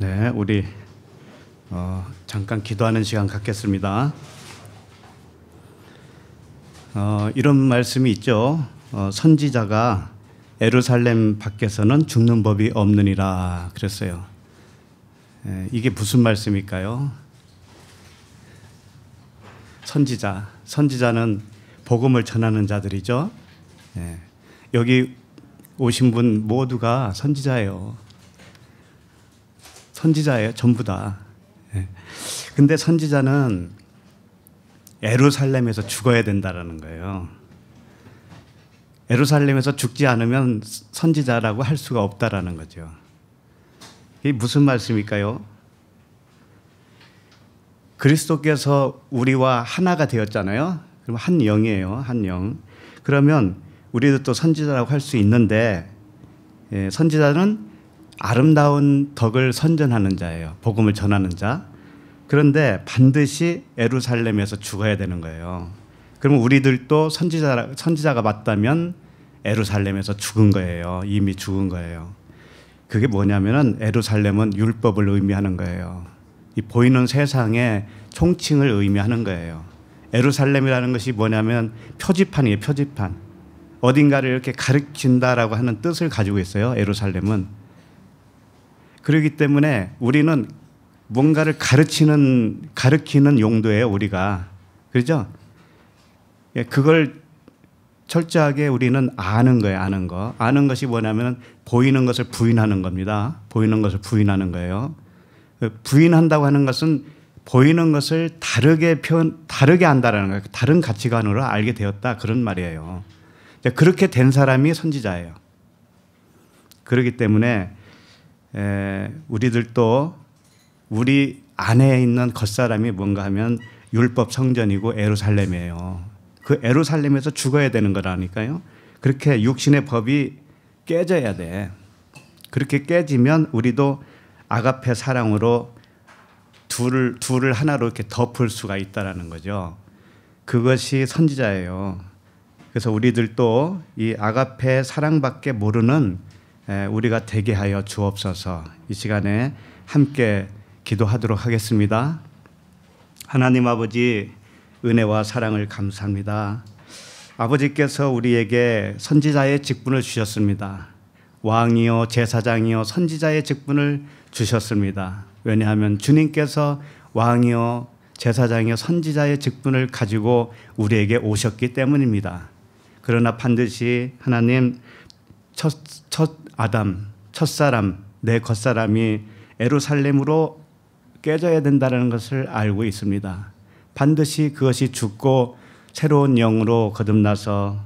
네, 우리 잠깐 기도하는 시간 갖겠습니다. 이런 말씀이 있죠. 선지자가 예루살렘 밖에서는 죽는 법이 없느니라 그랬어요. 이게 무슨 말씀일까요? 선지자는 복음을 전하는 자들이죠. 여기 오신 분 모두가 선지자예요. 전부 다. 근데 선지자는 예루살렘에서 죽어야 된다라는 거예요. 예루살렘에서 죽지 않으면 선지자라고 할 수가 없다라는 거죠. 이게 무슨 말씀일까요? 그리스도께서 우리와 하나가 되었잖아요. 그럼 한 영이에요. 한 영. 그러면 우리도 또 선지자라고 할 수 있는데, 선지자는 아름다운 덕을 선전하는 자예요. 복음을 전하는 자. 그런데 반드시 예루살렘에서 죽어야 되는 거예요. 그럼 우리들도 선지자가 맞다면 예루살렘에서 죽은 거예요. 이미 죽은 거예요. 그게 뭐냐면은 예루살렘은 율법을 의미하는 거예요. 이 보이는 세상의 총칭을 의미하는 거예요. 예루살렘이라는 것이 뭐냐면 표지판이에요. 표지판. 어딘가를 이렇게 가르친다라고 하는 뜻을 가지고 있어요. 예루살렘은. 그렇기 때문에 우리는 뭔가를 가르치는 용도예요. 우리가. 그렇죠? 그걸 철저하게 우리는 아는 거예요. 아는 거. 아는 것이 뭐냐면 보이는 것을 부인하는 겁니다. 보이는 것을 부인하는 거예요. 부인한다고 하는 것은 보이는 것을 다르게 안다라는 거예요. 다른 가치관으로 알게 되었다. 그런 말이에요. 그렇게 된 사람이 선지자예요. 그렇기 때문에 우리들도 우리 안에 있는 겉사람이 뭔가 하면 율법 성전이고 예루살렘이에요. 그 예루살렘에서 죽어야 되는 거라니까요. 그렇게 육신의 법이 깨져야 돼. 그렇게 깨지면 우리도 아가페 사랑으로 둘을 하나로 이렇게 덮을 수가 있다라는 거죠. 그것이 선지자예요. 그래서 우리들도 이 아가페 사랑밖에 모르는 우리가 되게 하여 주옵소서. 이 시간에 함께 기도하도록 하겠습니다. 하나님 아버지, 은혜와 사랑을 감사합니다. 아버지께서 우리에게 선지자의 직분을 주셨습니다. 왕이요 제사장이요 선지자의 직분을 주셨습니다. 왜냐하면 주님께서 왕이요 제사장이요 선지자의 직분을 가지고 우리에게 오셨기 때문입니다. 그러나 반드시 하나님 첫사람, 내 겉사람이 예루살렘으로 깨져야 된다는 것을 알고 있습니다. 반드시 그것이 죽고 새로운 영으로 거듭나서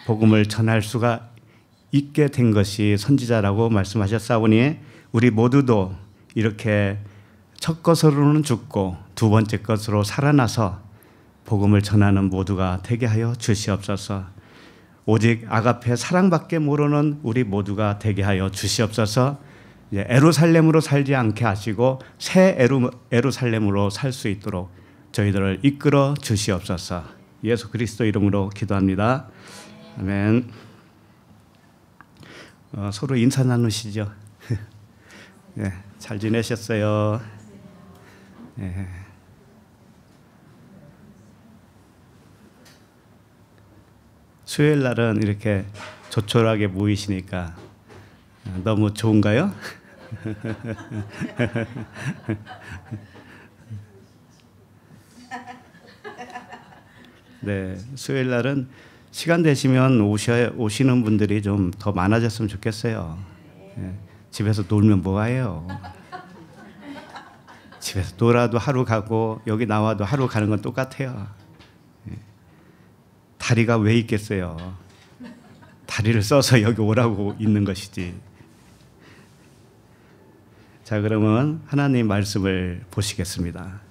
복음을 전할 수가 있게 된 것이 선지자라고 말씀하셨사오니 우리 모두도 이렇게 첫 것으로는 죽고 두 번째 것으로 살아나서 복음을 전하는 모두가 되게 하여 주시옵소서. 오직 아가페 사랑밖에 모르는 우리 모두가 되게 하여 주시옵소서. 예루살렘으로 살지 않게 하시고 새 예루살렘으로 살 수 있도록 저희들을 이끌어 주시옵소서. 예수 그리스도 이름으로 기도합니다. 아멘. 서로 인사 나누시죠. 네, 잘 지내셨어요. 네. 수요일 날은 이렇게 조촐하게 모이시니까 너무 좋은가요? 네, 수요일 날은 시간 되시면 오시는 분들이 좀 더 많아졌으면 좋겠어요. 네, 집에서 놀면 뭐해요? 집에서 놀아도 하루 가고 여기 나와도 하루 가는 건 똑같아요. 네. 다리가 왜 있겠어요? 다리를 써서 여기 오라고 있는 것이지. 자, 그러면 하나님 말씀을 보시겠습니다.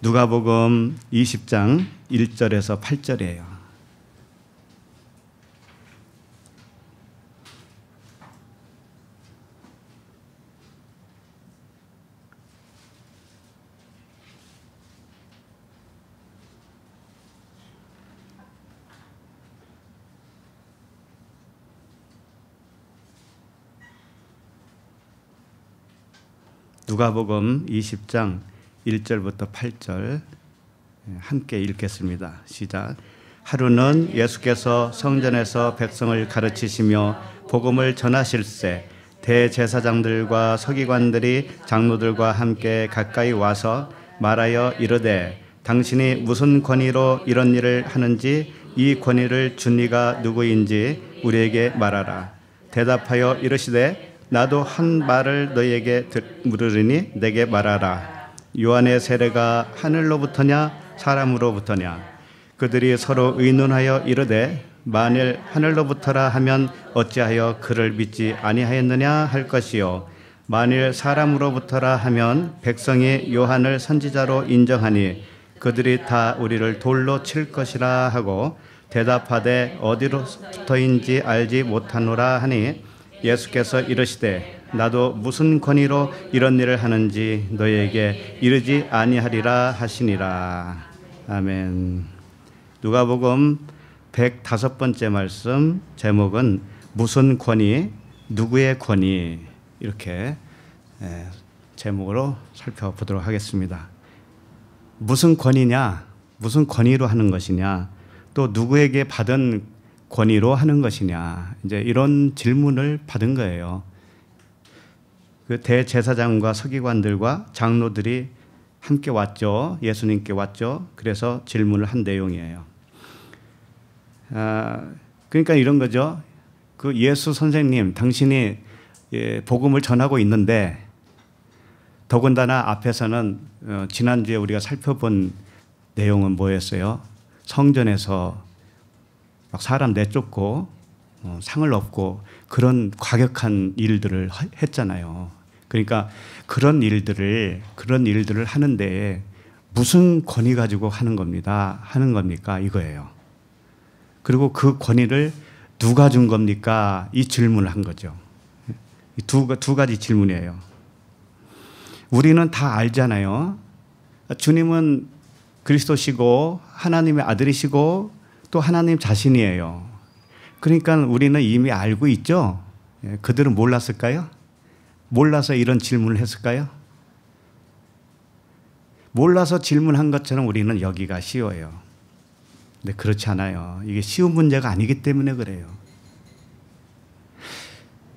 누가복음 20장 1절에서 8절이에요. 누가복음 20장 1절부터 8절 함께 읽겠습니다. 시작. 하루는 예수께서 성전에서 백성을 가르치시며 복음을 전하실새 대제사장들과 서기관들이 장로들과 함께 가까이 와서 말하여 이르되 당신이 무슨 권위로 이런 일을 하는지 이 권위를 준 이가 누구인지 우리에게 말하라. 대답하여 이르시되 나도 한 말을 너희에게 물으리니 내게 말하라. 요한의 세례가 하늘로부터냐 사람으로부터냐? 그들이 서로 의논하여 이르되 만일 하늘로부터라 하면 어찌하여 그를 믿지 아니하였느냐 할 것이요 만일 사람으로부터라 하면 백성이 요한을 선지자로 인정하니 그들이 다 우리를 돌로 칠 것이라 하고 대답하되 어디로부터인지 알지 못하노라 하니 예수께서 이르시되 나도 무슨 권위로 이런 일을 하는지 너희에게 이르지 아니하리라 하시니라. 아멘. 누가복음 105번째 말씀 제목은 무슨 권위, 누구의 권위 이렇게 제목으로 살펴보도록 하겠습니다. 무슨 권위냐, 무슨 권위로 하는 것이냐, 또 누구에게 받은 권위로 하는 것이냐, 이제 이런 질문을 받은 거예요. 그 대제사장과 서기관들과 장로들이 함께 왔죠. 예수님께 왔죠. 그래서 질문을 한 내용이에요. 그러니까 이런 거죠. 그 예수 선생님, 당신이 복음을 전하고 있는데 더군다나 앞에서는 지난주에 우리가 살펴본 내용은 뭐였어요? 성전에서 막 사람 내쫓고 상을 얻고 그런 과격한 일들을 했잖아요. 그러니까 그런 일들을 하는데 무슨 권위 가지고 하는 겁니까? 이거예요. 그리고 그 권위를 누가 준 겁니까? 이 질문을 한 거죠. 두 가지 질문이에요. 우리는 다 알잖아요. 주님은 그리스도시고 하나님의 아들이시고 또 하나님 자신이에요. 그러니까 우리는 이미 알고 있죠. 그들은 몰랐을까요? 몰라서 이런 질문을 했을까요? 몰라서 질문한 것처럼 우리는 여기가 쉬워요. 근데 그렇지 않아요. 이게 쉬운 문제가 아니기 때문에 그래요.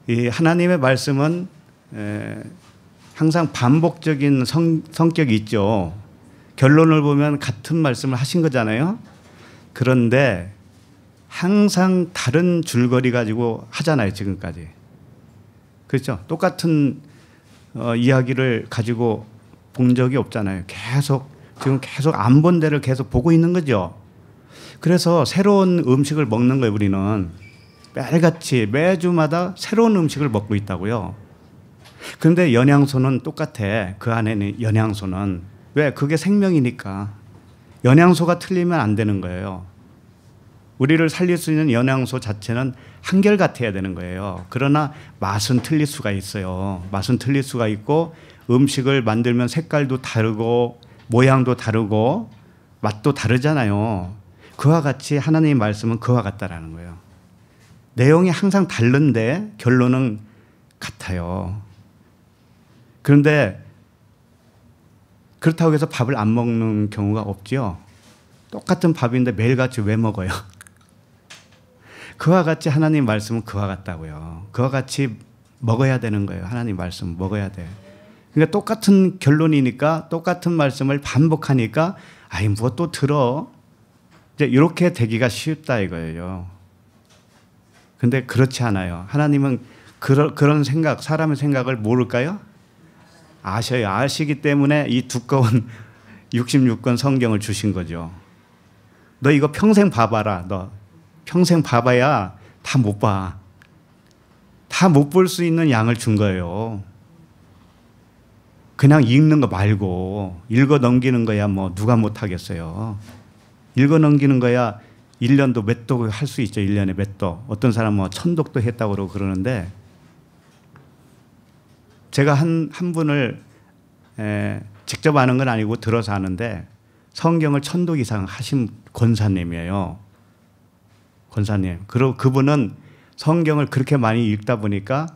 이 하나님의 말씀은 항상 반복적인 성격이 있죠. 결론을 보면 같은 말씀을 하신 거잖아요. 그런데 항상 다른 줄거리 가지고 하잖아요. 지금까지. 그렇죠? 똑같은 이야기를 가지고 본 적이 없잖아요. 지금 계속 안 본 데를 계속 보고 있는 거죠. 그래서 새로운 음식을 먹는 거예요. 우리는 매일같이 매주마다 새로운 음식을 먹고 있다고요. 그런데 영양소는 똑같아. 그 안에는 영양소는. 왜? 그게 생명이니까. 영양소가 틀리면 안 되는 거예요. 우리를 살릴 수 있는 영양소 자체는 한결같아야 되는 거예요. 그러나 맛은 틀릴 수가 있어요. 맛은 틀릴 수가 있고 음식을 만들면 색깔도 다르고 모양도 다르고 맛도 다르잖아요. 그와 같이 하나님의 말씀은 그와 같다라는 거예요. 내용이 항상 다른데 결론은 같아요. 그런데 그렇다고 해서 밥을 안 먹는 경우가 없죠. 똑같은 밥인데 매일같이 왜 먹어요? 그와 같이 하나님 말씀은 그와 같다고요. 그와 같이 먹어야 되는 거예요. 하나님 말씀 먹어야 돼. 그러니까 똑같은 결론이니까 똑같은 말씀을 반복하니까 아이 뭐 또 들어. 이제 이렇게 되기가 쉽다 이거예요. 근데 그렇지 않아요. 하나님은 그런 생각, 사람의 생각을 모를까요? 아셔요. 아시기 때문에 이 두꺼운 66권 성경을 주신 거죠. 너 이거 평생 봐봐라. 너 평생 봐봐야 다 못 봐. 다 못 볼 수 있는 양을 준 거예요. 그냥 읽는 거 말고 읽어 넘기는 거야 뭐 누가 못 하겠어요. 읽어 넘기는 거야 1년도 몇 독 할 수 있죠. 1년에 몇 독. 어떤 사람은 뭐 1000독도 했다고 그러고 그러는데 제가 한 분을 직접 아는 건 아니고 들어서 아는데 성경을 1000독 이상 하신 권사님이에요. 권사님. 그리고 그분은 성경을 그렇게 많이 읽다 보니까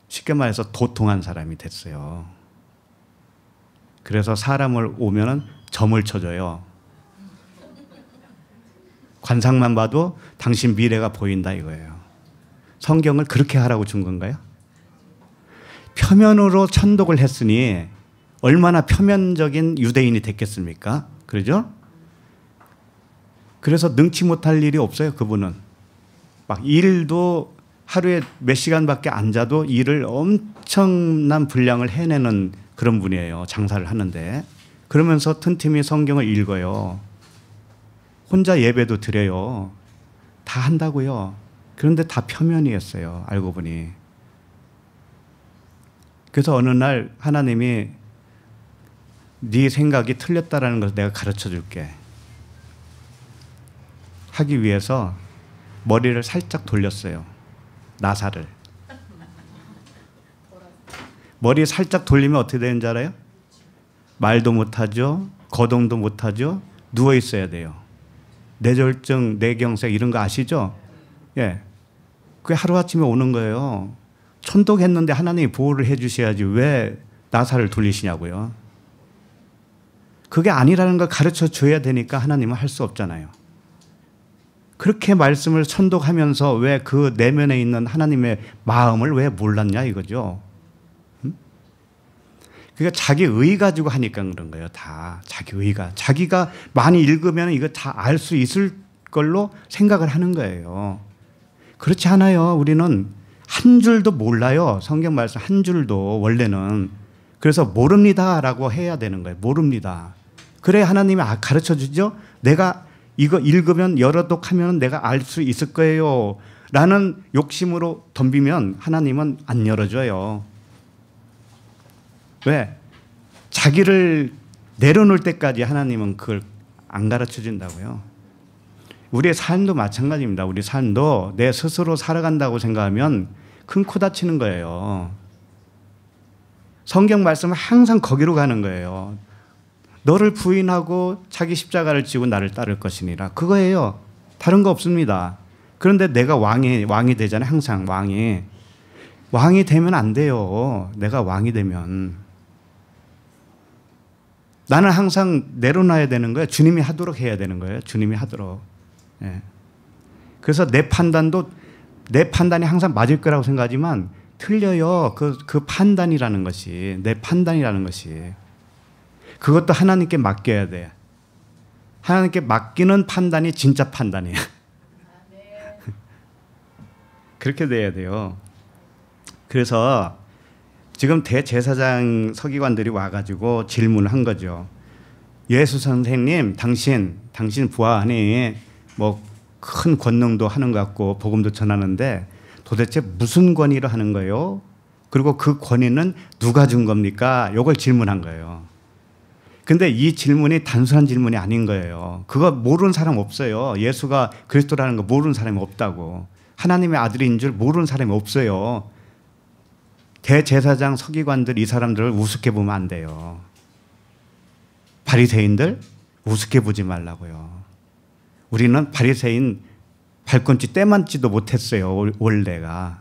쉽게 말해서 도통한 사람이 됐어요. 그래서 사람을 오면은 점을 쳐줘요. 관상만 봐도 당신 미래가 보인다 이거예요. 성경을 그렇게 하라고 준 건가요? 표면으로 천독을 했으니 얼마나 표면적인 유대인이 됐겠습니까? 그러죠? 그래서 능치 못할 일이 없어요, 그분은. 막 일도 하루에 몇 시간밖에 안 자도 일을 엄청난 분량을 해내는 그런 분이에요. 장사를 하는데. 그러면서 틈틈이 성경을 읽어요. 혼자 예배도 드려요. 다 한다고요. 그런데 다 표면이었어요. 알고 보니. 그래서 어느 날 하나님이 네 생각이 틀렸다라는 것을 내가 가르쳐 줄게. 하기 위해서 머리를 살짝 돌렸어요. 나사를. 머리 살짝 돌리면 어떻게 되는지 알아요? 말도 못하죠. 거동도 못하죠. 누워 있어야 돼요. 뇌졸중, 뇌경색 이런 거 아시죠? 예. 그게 하루아침에 오는 거예요. 천독했는데 하나님이 보호를 해 주셔야지 왜 나사를 돌리시냐고요. 그게 아니라는 걸 가르쳐 줘야 되니까 하나님은 할 수 없잖아요. 그렇게 말씀을 천독하면서 왜 그 내면에 있는 하나님의 마음을 왜 몰랐냐 이거죠. 그러니까 자기 의 가지고 하니까 그런 거예요. 다 자기 의가. 자기가 많이 읽으면 이거 다 알 수 있을 걸로 생각을 하는 거예요. 그렇지 않아요. 우리는 한 줄도 몰라요. 성경 말씀 한 줄도 원래는. 그래서 모릅니다라고 해야 되는 거예요. 모릅니다. 그래 하나님이 가르쳐 주죠. 내가 이거 읽으면 여러 독하면 내가 알 수 있을 거예요. 라는 욕심으로 덤비면 하나님은 안 열어줘요. 왜? 자기를 내려놓을 때까지 하나님은 그걸 안 가르쳐 준다고요. 우리의 삶도 마찬가지입니다. 우리 삶도 내 스스로 살아간다고 생각하면 큰 코 다치는 거예요. 성경 말씀은 항상 거기로 가는 거예요. 너를 부인하고 자기 십자가를 지고 나를 따를 것이니라. 그거예요. 다른 거 없습니다. 그런데 내가 왕이 되잖아요. 항상 왕이 되면 안 돼요. 내가 왕이 되면. 나는 항상 내려놔야 되는 거예요. 주님이 하도록 해야 되는 거예요. 주님이 하도록. 예. 그래서 내 판단이 항상 맞을 거라고 생각하지만 틀려요. 그 판단이라는 것이. 내 판단이라는 것이. 그것도 하나님께 맡겨야 돼. 하나님께 맡기는 판단이 진짜 판단이에요. 그렇게 돼야 돼요. 그래서 지금 대제사장 서기관들이 와가지고 질문을 한 거죠. 예수 선생님, 당신 부하하니 뭐 큰 권능도 하는 것 같고 복음도 전하는데 도대체 무슨 권위로 하는 거예요? 그리고 그 권위는 누가 준 겁니까? 이걸 질문한 거예요. 근데 이 질문이 단순한 질문이 아닌 거예요. 그거 모르는 사람 없어요. 예수가 그리스도라는 거 모르는 사람이 없다고. 하나님의 아들인 줄 모르는 사람이 없어요. 대제사장 서기관들 이 사람들을 우습게 보면 안 돼요. 바리새인들 우습게 보지 말라고요. 우리는 바리새인 발꿈치 떼만지도 못했어요. 원래가.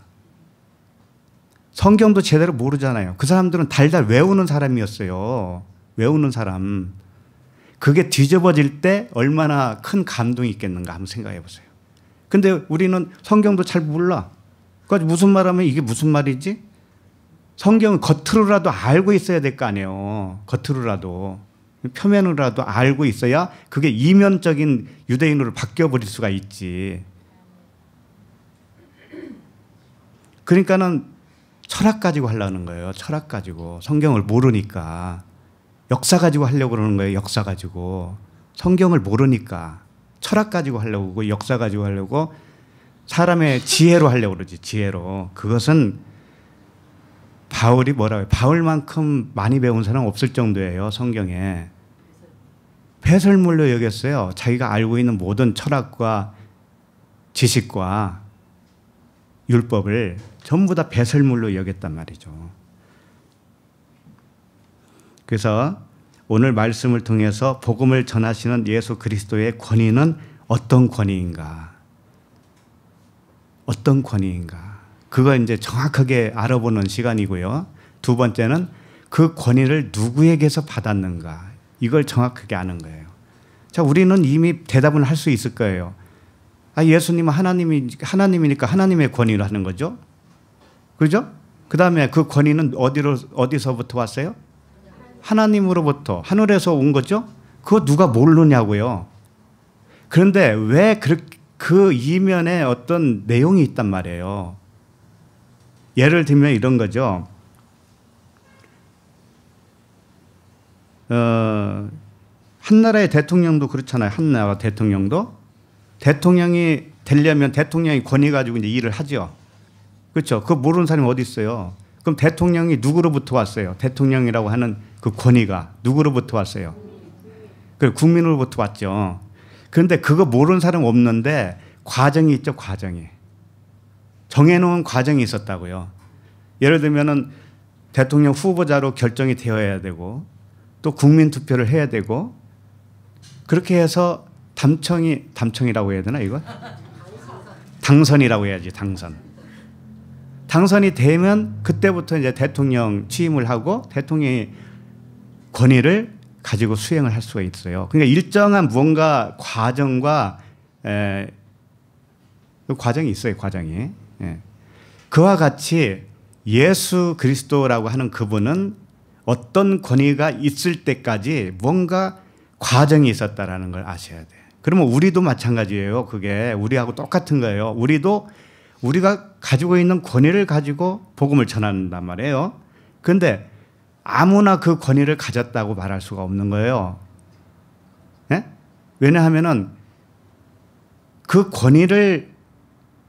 성경도 제대로 모르잖아요. 그 사람들은 달달 외우는 사람이었어요. 외우는 사람. 그게 뒤집어질 때 얼마나 큰 감동이 있겠는가 한번 생각해 보세요. 근데 우리는 성경도 잘 몰라. 그러니까 무슨 말하면 이게 무슨 말이지? 성경은 겉으로라도 알고 있어야 될 거 아니에요. 겉으로라도. 표면으로라도 알고 있어야 그게 이면적인 유대인으로 바뀌어버릴 수가 있지. 그러니까는 철학 가지고 하려는 거예요. 철학 가지고. 성경을 모르니까. 역사 가지고 하려고 그러는 거예요. 역사 가지고. 성경을 모르니까. 철학 가지고 하려고 그러고 역사 가지고 하려고 사람의 지혜로 하려고 그러지. 지혜로. 그것은 바울이 뭐라고 해요? 바울만큼 많이 배운 사람 없을 정도예요. 성경에. 배설물로 여겼어요. 자기가 알고 있는 모든 철학과 지식과 율법을 전부 다 배설물로 여겼단 말이죠. 그래서 오늘 말씀을 통해서 복음을 전하시는 예수 그리스도의 권위는 어떤 권위인가? 어떤 권위인가? 그거 이제 정확하게 알아보는 시간이고요. 두 번째는 그 권위를 누구에게서 받았는가, 이걸 정확하게 아는 거예요. 자, 우리는 이미 대답을 할 수 있을 거예요. 예수님은 하나님이니까 하나님의 권위를 하는 거죠. 그죠? 그 다음에 그 권위는 어디서부터 왔어요? 하나님으로부터, 하늘에서 온 거죠? 그거 누가 모르냐고요. 그런데 왜 그 이면에 어떤 내용이 있단 말이에요. 예를 들면 이런 거죠. 한 나라의 대통령도 그렇잖아요. 한 나라 대통령도. 대통령이 되려면 대통령이 권위 가지고 이제 일을 하죠. 그렇죠? 그거 모르는 사람이 어디 있어요? 그럼 대통령이 누구로부터 왔어요? 대통령이라고 하는 그 권위가 누구로부터 왔어요? 그 국민으로부터 왔죠. 그런데 그거 모르는 사람 없는데 과정이 있죠, 과정이. 정해놓은 과정이 있었다고요. 예를 들면은 대통령 후보자로 결정이 되어야 되고 또 국민 투표를 해야 되고 그렇게 해서 담청이라고 해야 되나 이거? 당선이라고 해야지, 당선. 당선이 되면 그때부터 이제 대통령 취임을 하고 대통령이 권위를 가지고 수행을 할 수가 있어요. 그러니까 일정한 무언가 과정과 과정이 있어요, 과정이. 그와 같이 예수 그리스도라고 하는 그분은 어떤 권위가 있을 때까지 뭔가 과정이 있었다라는 걸 아셔야 돼요. 그러면 우리도 마찬가지예요. 그게 우리하고 똑같은 거예요. 우리가 가지고 있는 권위를 가지고 복음을 전한단 말이에요. 그런데 아무나 그 권위를 가졌다고 말할 수가 없는 거예요. 네? 왜냐하면은 그 권위를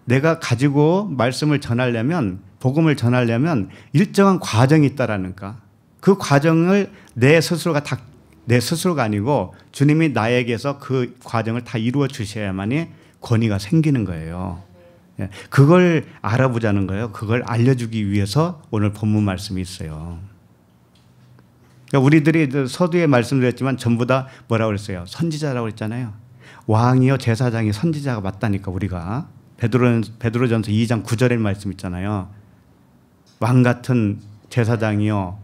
내가 가지고 말씀을 전하려면, 복음을 전하려면 일정한 과정이 있다라니까. 그 과정을 내 스스로가 아니고 주님이 나에게서 그 과정을 다 이루어 주셔야만이 권위가 생기는 거예요. 그걸 알아보자는 거예요. 그걸 알려주기 위해서 오늘 본문 말씀이 있어요. 그러니까 우리들이 서두에 말씀드렸지만 전부 다 뭐라고 그랬어요? 선지자라고 그랬잖아요. 왕이요 제사장이 선지자가 맞다니까. 우리가 베드로전서 2장 9절의 말씀 있잖아요. 왕 같은 제사장이요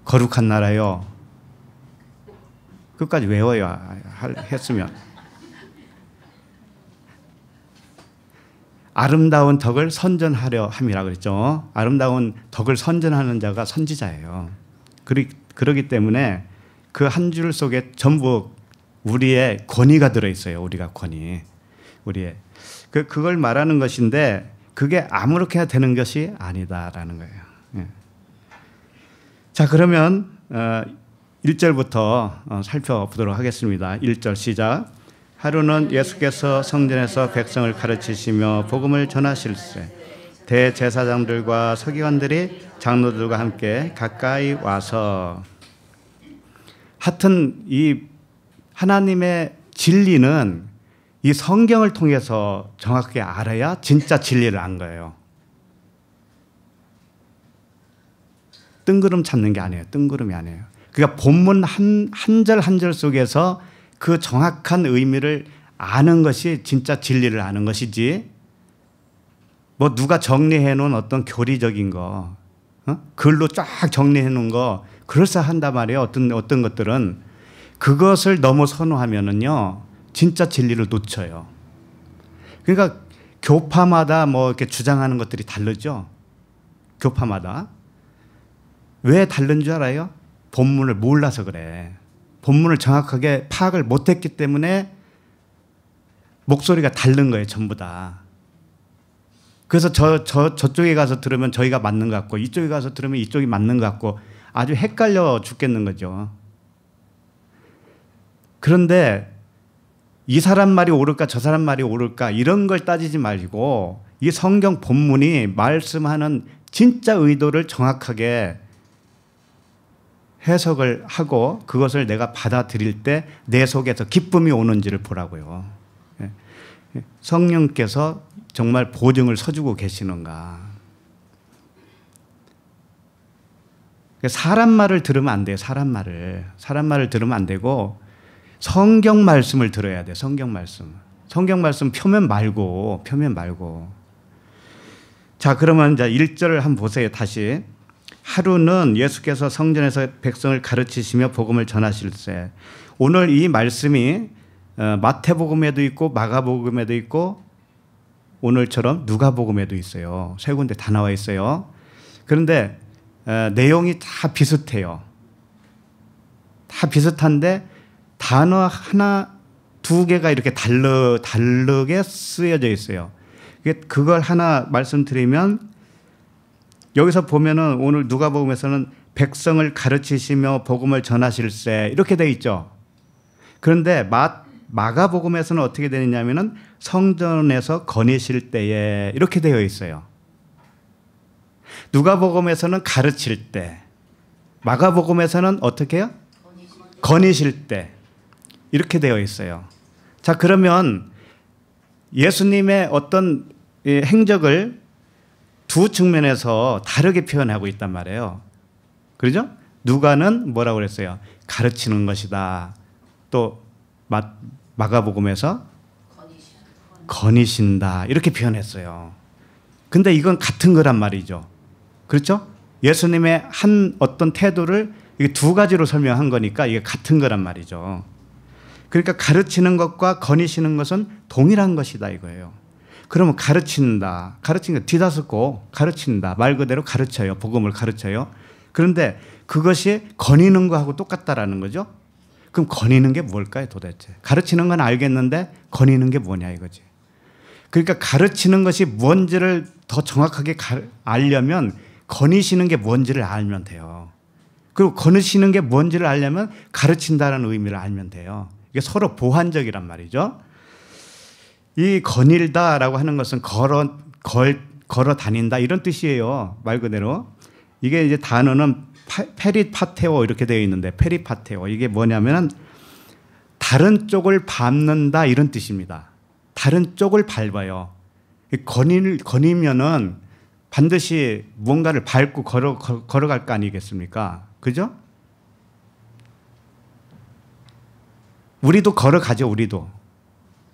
거룩한 나라요. 끝까지 외워야 했으면. 아름다운 덕을 선전하려 함이라 그랬죠. 아름다운 덕을 선전하는 자가 선지자예요. 그러기 때문에 그 한 줄 속에 전부 우리의 권위가 들어있어요. 우리가 권위. 우리의. 그걸 말하는 것인데 그게 아무렇게나 되는 것이 아니다라는 거예요. 예. 자, 그러면 1절부터 살펴보도록 하겠습니다. 1절 시작. 하루는 예수께서 성전에서 백성을 가르치시며 복음을 전하실세 대제사장들과 서기관들이 장로들과 함께 가까이 와서. 하여튼 이 하나님의 진리는 이 성경을 통해서 정확하게 알아야 진짜 진리를 안 거예요. 뜬구름 찾는 게 아니에요. 뜬구름이 아니에요. 그러니까 본문 한 절 한 절 속에서 그 정확한 의미를 아는 것이 진짜 진리를 아는 것이지, 뭐 누가 정리해 놓은 어떤 교리적인 거, 글로 쫙 정리해 놓은 거 그럴싸한단 말이에요. 어떤 것들은 그것을 너무 선호하면은요 진짜 진리를 놓쳐요. 그러니까 교파마다 뭐 이렇게 주장하는 것들이 다르죠. 교파마다. 왜 다른 줄 알아요? 본문을 몰라서 그래. 본문을 정확하게 파악을 못했기 때문에 목소리가 다른 거예요, 전부 다. 그래서 저쪽에 가서 들으면 저희가 맞는 것 같고, 이쪽에 가서 들으면 이쪽이 맞는 것 같고, 아주 헷갈려 죽겠는 거죠. 그런데 이 사람 말이 옳을까, 저 사람 말이 옳을까, 이런 걸 따지지 말고, 이 성경 본문이 말씀하는 진짜 의도를 정확하게 해석을 하고 그것을 내가 받아들일 때 내 속에서 기쁨이 오는지를 보라고요. 성령께서 정말 보증을 서주고 계시는가. 사람 말을 들으면 안 돼요. 사람 말을 들으면 안 되고 성경 말씀을 들어야 돼요. 성경 말씀 표면 말고. 자, 그러면 이제 1절을 한번 보세요. 다시. 하루는 예수께서 성전에서 백성을 가르치시며 복음을 전하실세. 오늘 이 말씀이 마태복음에도 있고 마가복음에도 있고 오늘처럼 누가복음에도 있어요. 세 군데 다 나와 있어요. 그런데 내용이 다 비슷해요. 다 비슷한데 단어 하나 두 개가 이렇게 다르게 쓰여져 있어요. 그걸 하나 말씀드리면 여기서 보면은 오늘 누가복음에서는 백성을 가르치시며 복음을 전하실세 이렇게 돼 있죠. 그런데 마가복음에서는 어떻게 되느냐면은 성전에서 거니실 때에 이렇게 되어 있어요. 누가복음에서는 가르칠 때, 마가복음에서는 어떻게 해요? 거니실 때 이렇게 되어 있어요. 자, 그러면 예수님의 어떤 행적을 두 측면에서 다르게 표현하고 있단 말이에요. 그렇죠? 누가는 뭐라고 그랬어요? 가르치는 것이다. 또 마가복음에서 거니신다. 이렇게 표현했어요. 근데 이건 같은 거란 말이죠. 그렇죠? 예수님의 한 어떤 태도를 이게 두 가지로 설명한 거니까 이게 같은 거란 말이죠. 그러니까 가르치는 것과 거니시는 것은 동일한 것이다 이거예요. 그러면 가르친다. 가르치는 거 뒤다섯고 가르친다. 말 그대로 가르쳐요. 복음을 가르쳐요. 그런데 그것이 거니는 거하고 똑같다라는 거죠. 그럼 거니는 게 뭘까요 도대체? 가르치는 건 알겠는데 거니는 게 뭐냐 이거지. 그러니까 가르치는 것이 뭔지를 더 정확하게 알려면 거니시는 게 뭔지를 알면 돼요. 그리고 거니시는 게 뭔지를 알려면 가르친다는 의미를 알면 돼요. 이게 서로 보완적이란 말이죠. 이 거닐다라고 하는 것은 걸어 다닌다 이런 뜻이에요. 말 그대로. 이게 이제 단어는 페리파테오 이렇게 되어 있는데 페리파테오 이게 뭐냐면은 다른 쪽을 밟는다 이런 뜻입니다. 다른 쪽을 밟아요. 거니면은 반드시 뭔가를 밟고 걸어갈 거 아니겠습니까? 그죠? 우리도 걸어가죠, 우리도.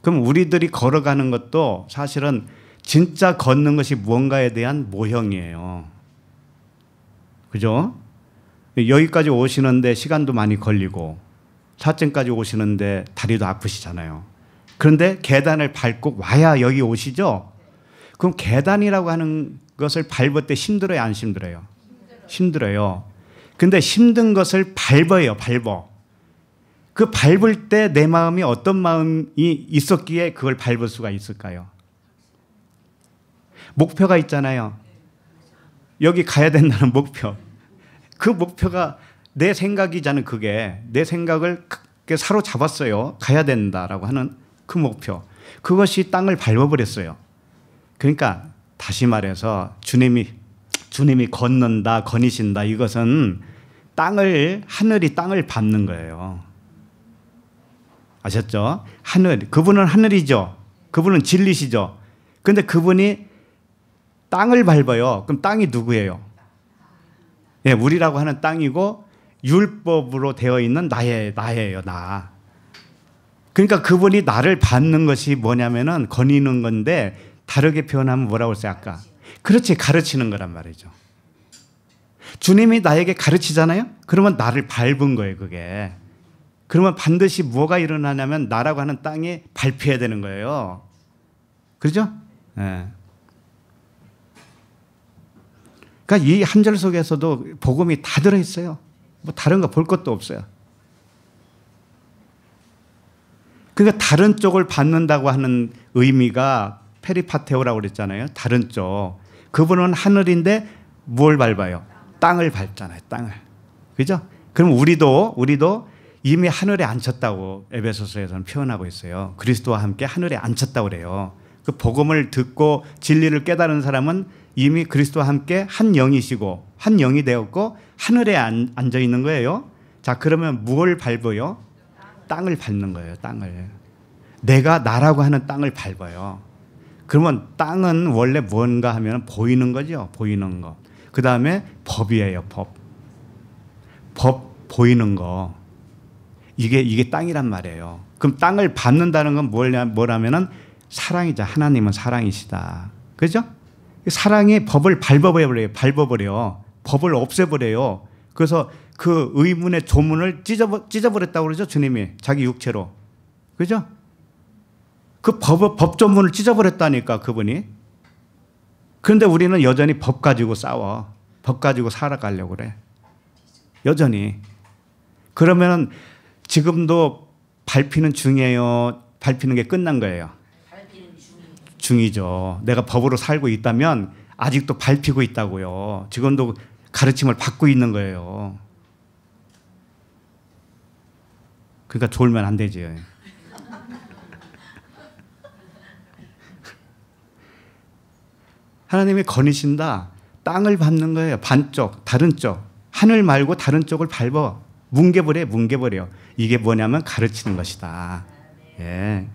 그럼 우리들이 걸어가는 것도 사실은 진짜 걷는 것이 무언가에 대한 모형이에요. 그죠? 여기까지 오시는데 시간도 많이 걸리고 사층까지 오시는데 다리도 아프시잖아요. 그런데 계단을 밟고 와야 여기 오시죠? 그럼 계단이라고 하는 것을 밟을 때 힘들어요, 안 힘들어요? 힘들어요. 근데 힘든 것을 밟아요, 밟아. 그 밟을 때 내 마음이 어떤 마음이 있었기에 그걸 밟을 수가 있을까요? 목표가 있잖아요. 여기 가야 된다는 목표. 그 목표가 내 생각이잖아요. 그게 내 생각을 사로잡았어요. 가야 된다라고 하는 그 목표. 그것이 땅을 밟아버렸어요. 그러니까 다시 말해서 주님이 걷는다, 거니신다 이것은 하늘이 땅을 밟는 거예요. 아셨죠? 그분은 하늘이죠. 그분은 진리시죠. 그런데 그분이 땅을 밟아요. 그럼 땅이 누구예요? 네, 우리라고 하는 땅이고 율법으로 되어 있는 나예요, 나. 그러니까 그분이 나를 밟는 것이 뭐냐면은 거니는 건데 다르게 표현하면 뭐라고 했어요, 아까? 그렇지, 가르치는 거란 말이죠. 주님이 나에게 가르치잖아요? 그러면 나를 밟은 거예요, 그게. 그러면 반드시 뭐가 일어나냐면 나라고 하는 땅에 밟혀야 되는 거예요. 그렇죠? 네. 그러니까 이 한 절 속에서도 복음이 다 들어있어요. 뭐 다른 거 볼 것도 없어요. 그러니까 다른 쪽을 밟는다고 하는 의미가 페리파테오라고 그랬잖아요. 다른 쪽. 그분은 하늘인데 뭘 밟아요? 땅을 밟잖아요. 땅을. 그죠? 그럼 우리도 이미 하늘에 앉혔다고 에베소서에서는 표현하고 있어요. 그리스도와 함께 하늘에 앉혔다고 그래요. 그 복음을 듣고 진리를 깨달은 사람은 이미 그리스도와 함께 한 영이시고 한 영이 되었고 하늘에 앉아 있는 거예요. 자, 그러면 뭘 밟아요? 땅을 밟는 거예요. 땅을. 내가 나라고 하는 땅을 밟아요. 그러면 땅은 원래 뭔가 하면 보이는 거죠. 보이는 거. 그 다음에 법이에요. 법 보이는 거. 이게 땅이란 말이에요. 그럼 땅을 밟는다는 건 뭐냐면은 사랑이죠. 하나님은 사랑이시다. 그죠? 사랑이 법을 밟아버려요. 법을 없애버려요. 그래서 그 의문의 조문을 찢어버렸다고 그러죠. 주님이 자기 육체로. 그죠? 그 법 조문을 찢어버렸다니까 그분이. 그런데 우리는 여전히 법 가지고 싸워. 법 가지고 살아가려고 그래. 여전히. 그러면 지금도 밟히는 중이에요? 밟히는 게 끝난 거예요? 중이죠. 내가 법으로 살고 있다면 아직도 밟히고 있다고요. 지금도 가르침을 받고 있는 거예요. 그러니까 졸면 안 되지. 하나님이 거니신다. 땅을 밟는 거예요. 반쪽, 다른 쪽. 하늘 말고 다른 쪽을 밟아. 뭉개버려. 이게 뭐냐면 가르치는 것이다. 예.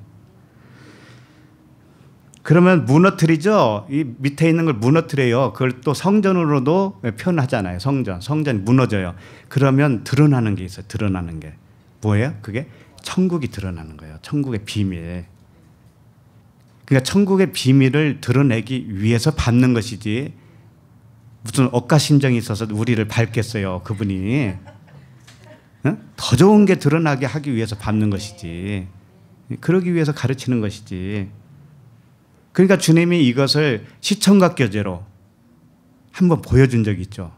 그러면 무너뜨리죠. 이 밑에 있는 걸 무너뜨려요. 그걸 또 성전으로도 표현하잖아요. 성전이 무너져요. 그러면 드러나는 게 있어요. 드러나는 게. 뭐예요? 그게 천국이 드러나는 거예요. 천국의 비밀. 그러니까 천국의 비밀을 드러내기 위해서 밟는 것이지 무슨 억가심정이 있어서 우리를 밟겠어요. 그분이. 응? 더 좋은 게 드러나게 하기 위해서 밟는 것이지. 그러기 위해서 가르치는 것이지. 그러니까 주님이 이것을 시청각 교제로 한번 보여준 적이 있죠.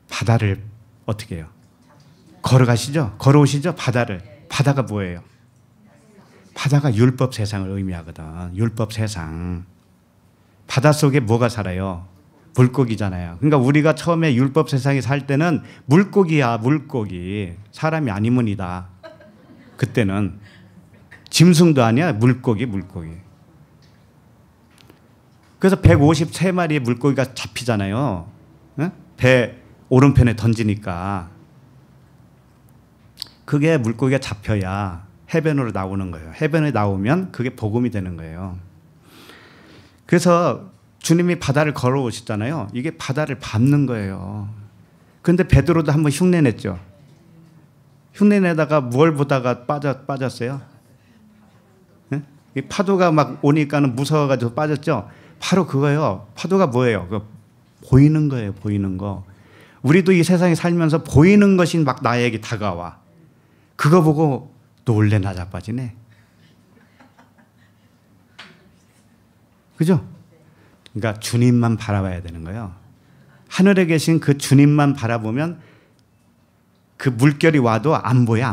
바다를 어떻게 해요? 걸어오시죠? 바다를. 바다가 뭐예요? 바다가 율법 세상을 의미하거든. 율법 세상. 바다 속에 뭐가 살아요? 물고기잖아요. 그러니까 우리가 처음에 율법 세상에 살 때는 물고기야, 물고기. 사람이 아니문이다. 그때는 짐승도 아니야, 물고기. 그래서 153마리의 물고기가 잡히잖아요. 배 오른편에 던지니까. 그게 물고기가 잡혀야 해변으로 나오는 거예요. 해변에 나오면 그게 복음이 되는 거예요. 그래서 주님이 바다를 걸어오시잖아요. 이게 바다를 밟는 거예요. 그런데 베드로도 한번 흉내냈죠. 흉내내다가 뭘 보다가 빠졌어요? 네? 이 파도가 막 오니까는 무서워가지고 빠졌죠. 바로 그거예요. 파도가 뭐예요? 보이는 거예요. 보이는 거. 우리도 이 세상에 살면서 보이는 것이 막 나에게 다가와. 그거 보고 놀래나 자빠지네. 그죠? 그러니까 주님만 바라봐야 되는 거예요. 하늘에 계신 그 주님만 바라보면 그 물결이 와도 안 보여.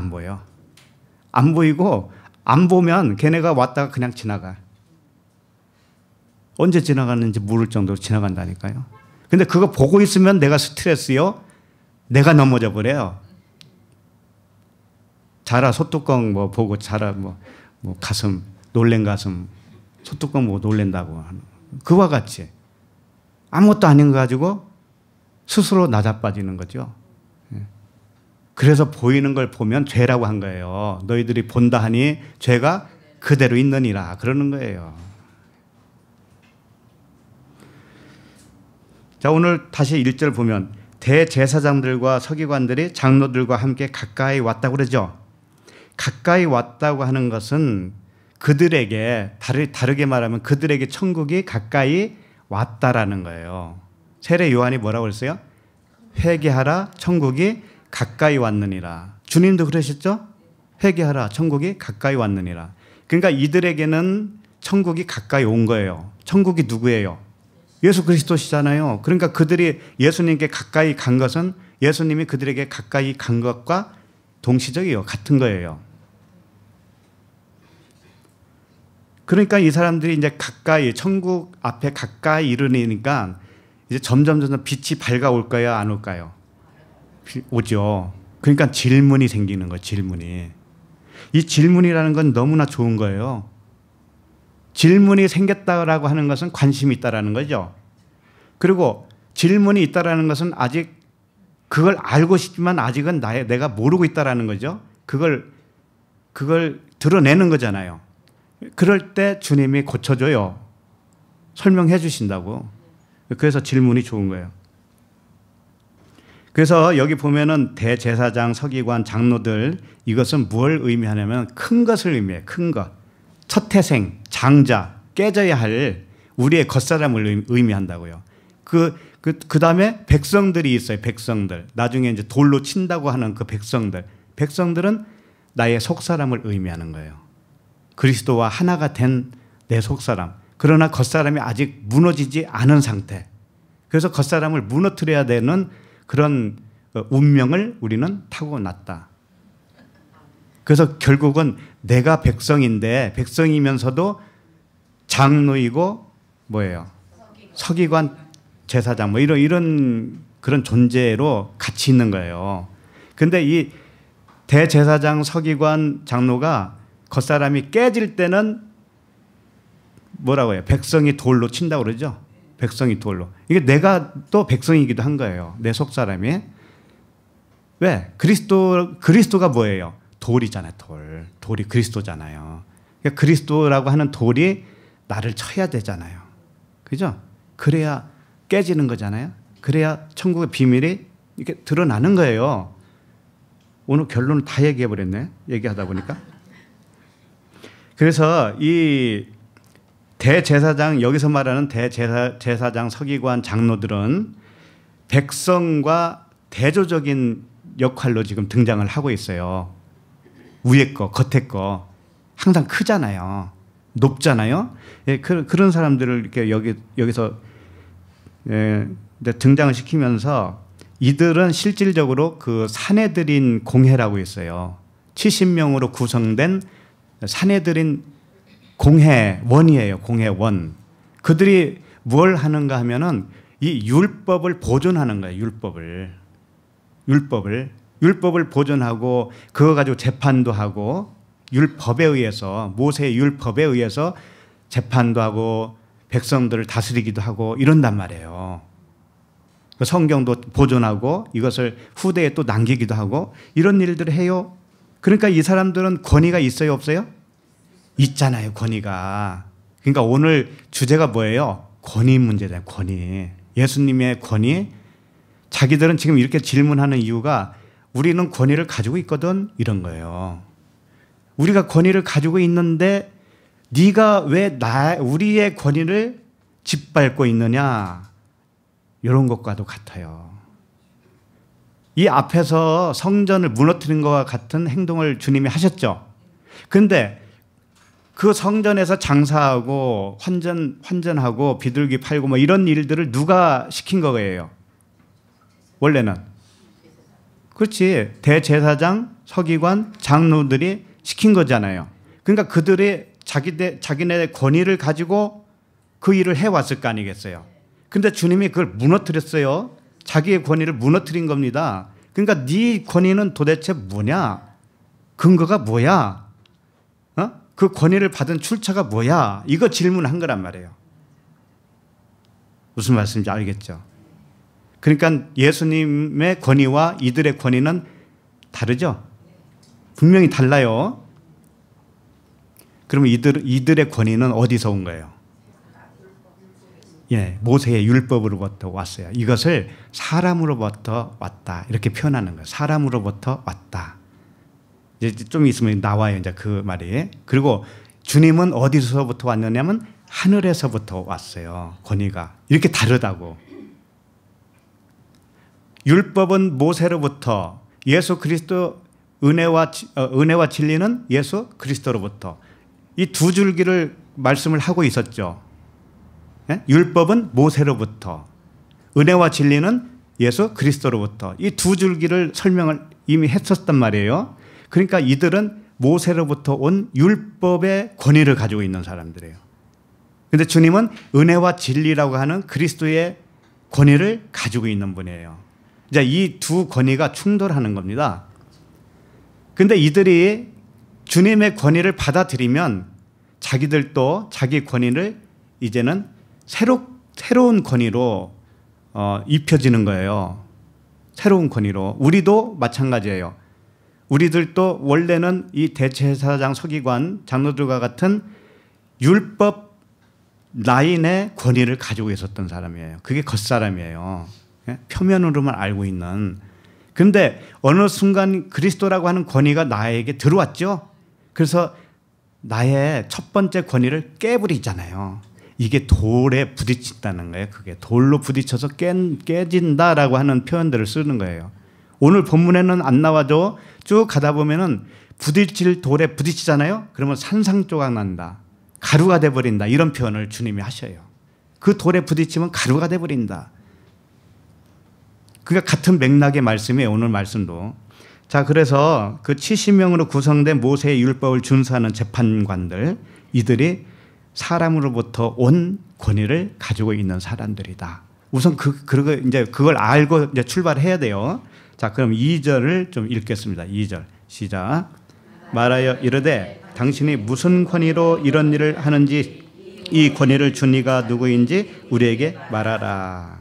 안 보이고 안 보면 걔네가 왔다가 그냥 지나가. 언제 지나가는지 모를 정도로 지나간다니까요. 근데 그거 보고 있으면 내가 스트레스요. 내가 넘어져 버려요. 자라 소뚜껑 뭐 보고 자라 뭐 가슴 놀랜 가슴 소뚜껑 보고 놀랜다고 하는 그와 같이 아무것도 아닌 거 가지고 스스로 낮아빠지는 거죠. 그래서 보이는 걸 보면 죄라고 한 거예요. 너희들이 본다 하니 죄가 그대로 있느니라 그러는 거예요. 자, 오늘 다시 1절 보면 대제사장들과 서기관들이 장로들과 함께 가까이 왔다고 그러죠. 가까이 왔다고 하는 것은 그들에게 다르게 말하면 그들에게 천국이 가까이 왔다라는 거예요. 세례 요한이 뭐라고 그랬어요? 회개하라 천국이 가까이 왔느니라. 주님도 그러셨죠? 회개하라 천국이 가까이 왔느니라. 그러니까 이들에게는 천국이 가까이 온 거예요. 천국이 누구예요? 예수 그리스도시잖아요. 그러니까 그들이 예수님께 가까이 간 것은 예수님이 그들에게 가까이 간 것과 동시적이에요. 같은 거예요. 그러니까 이 사람들이 이제 가까이 천국 앞에 가까이 이르니까 이제 점점 빛이 밝아올 까요? 안 올까요? 오죠. 그러니까 질문이 생기는 거예요. 질문이. 이 질문이라는 건 너무나 좋은 거예요. 질문이 생겼다라고 하는 것은 관심이 있다라는 거죠. 그리고 질문이 있다라는 것은 아직 그걸 알고 싶지만 아직은 내가 모르고 있다라는 거죠. 그걸 드러내는 거잖아요. 그럴 때 주님이 고쳐줘요. 설명해 주신다고. 그래서 질문이 좋은 거예요. 그래서 여기 보면은 대제사장, 서기관, 장로들 이것은 뭘 의미하냐면 큰 것을 의미해요. 큰 것. 첫 태생, 장자, 깨져야 할 우리의 겉사람을 의미한다고요. 그 다음에 백성들이 있어요. 백성들. 나중에 이제 돌로 친다고 하는 그 백성들. 백성들은 나의 속사람을 의미하는 거예요. 그리스도와 하나가 된 내 속사람. 그러나 겉사람이 아직 무너지지 않은 상태. 그래서 겉사람을 무너뜨려야 되는 그런 운명을 우리는 타고났다. 그래서 결국은 내가 백성인데 백성이면서도 장로이고 뭐예요? 서기관, 제사장 뭐 이런 그런 존재로 같이 있는 거예요. 근데 이 대제사장, 서기관, 장로가 겉사람이 깨질 때는 뭐라고 해요? 백성이 돌로 친다고 그러죠? 백성이 돌로. 이게 내가 또 백성이기도 한 거예요. 내 속사람이. 왜? 그리스도가 뭐예요? 돌이잖아요. 돌이 그리스도잖아요. 그러니까 그리스도라고 하는 돌이 나를 쳐야 되잖아요. 그죠? 그래야 깨지는 거잖아요. 그래야 천국의 비밀이 이렇게 드러나는 거예요. 오늘 결론을 다 얘기해 버렸네. 얘기하다 보니까. 그래서 이 대제사장, 여기서 말하는 대제사장, 서기관, 장로들은 백성과 대조적인 역할로 지금 등장을 하고 있어요. 위에 거, 겉에 거 항상 크잖아요. 높잖아요. 예, 그런 사람들을 이렇게 여기서 등장을 시키면서 이들은 실질적으로 그 사내들인 공회라고 있어요. 70명으로 구성된 사내들인 공회원이에요. 공회원. 그들이 뭘 하는가 하면은 이 율법을 보존하는 거예요. 율법을 보존하고 그거 가지고 재판도 하고 율법에 의해서 모세의 율법에 의해서 재판도 하고 백성들을 다스리기도 하고 이런단 말이에요. 성경도 보존하고 이것을 후대에 또 남기기도 하고 이런 일들을 해요. 그러니까 이 사람들은 권위가 있어요, 없어요? 있잖아요, 권위가. 그러니까 오늘 주제가 뭐예요? 권위 문제잖아요, 권위. 예수님의 권위. 자기들은 지금 이렇게 질문하는 이유가 우리는 권위를 가지고 있거든, 이런 거예요. 우리가 권위를 가지고 있는데 네가 왜 우리의 권위를 짓밟고 있느냐, 이런 것과도 같아요. 이 앞에서 성전을 무너뜨린 것과 같은 행동을 주님이 하셨죠. 그런데 그 성전에서 장사하고 환전하고 비둘기 팔고 뭐 이런 일들을 누가 시킨 거예요? 원래는. 그렇지. 대제사장, 서기관, 장로들이 시킨 거잖아요. 그러니까 그들이 자기네 권위를 가지고 그 일을 해왔을 거 아니겠어요. 근데 주님이 그걸 무너뜨렸어요. 자기의 권위를 무너뜨린 겁니다. 그러니까 네 권위는 도대체 뭐냐? 근거가 뭐야? 그 권위를 받은 출처가 뭐야? 이거 질문한 거란 말이에요. 무슨 말씀인지 알겠죠? 그러니까 예수님의 권위와 이들의 권위는 다르죠? 분명히 달라요. 그러면 이들의 권위는 어디서 온 거예요? 예, 모세의 율법으로부터 왔어요. 이것을 사람으로부터 왔다. 이렇게 표현하는 거예요. 사람으로부터 왔다. 이제 좀 있으면 나와요, 이제 그 말이. 그리고 주님은 어디서부터 왔느냐면 하늘에서부터 왔어요. 권위가. 이렇게 다르다고. 율법은 모세로부터, 예수 그리스도 은혜와 진리는 예수 그리스도로부터. 이 두 줄기를 말씀을 하고 있었죠. 예? 율법은 모세로부터, 은혜와 진리는 예수 그리스도로부터. 이 두 줄기를 설명을 이미 했었단 말이에요. 그러니까 이들은 모세로부터 온 율법의 권위를 가지고 있는 사람들이에요. 그런데 주님은 은혜와 진리라고 하는 그리스도의 권위를 가지고 있는 분이에요. 이제 이 두 권위가 충돌하는 겁니다. 그런데 이들이 주님의 권위를 받아들이면 자기들도 자기 권위를 이제는 새로운 권위로 입혀지는 거예요. 새로운 권위로. 우리도 마찬가지예요. 우리들도 원래는 이 대제사장, 서기관, 장로들과 같은 율법 라인의 권위를 가지고 있었던 사람이에요. 그게 겉사람이에요. 표면으로만 알고 있는. 그런데 어느 순간 그리스도라고 하는 권위가 나에게 들어왔죠. 그래서 나의 첫 번째 권위를 깨버리잖아요. 이게 돌에 부딪힌다는 거예요. 그게 돌로 부딪혀서 깨진다라고 하는 표현들을 쓰는 거예요. 오늘 본문에는 안 나와도 쭉 가다 보면은 부딪힐 돌에 부딪히잖아요. 그러면 산산조각 난다. 가루가 돼버린다. 이런 표현을 주님이 하셔요. 그 돌에 부딪히면 가루가 돼버린다. 그게 같은 맥락의 말씀이에요. 오늘 말씀도. 자, 그래서 그 70명으로 구성된 모세의 율법을 준수하는 재판관들, 이들이 사람으로부터 온 권위를 가지고 있는 사람들이다. 우선 그걸 알고 이제 출발해야 돼요. 자, 그럼 2절을 좀 읽겠습니다. 2절 시작. 말하여 이르되 당신이 무슨 권위로 이런 일을 하는지 이 권위를 준 이가 누구인지 우리에게 말하라.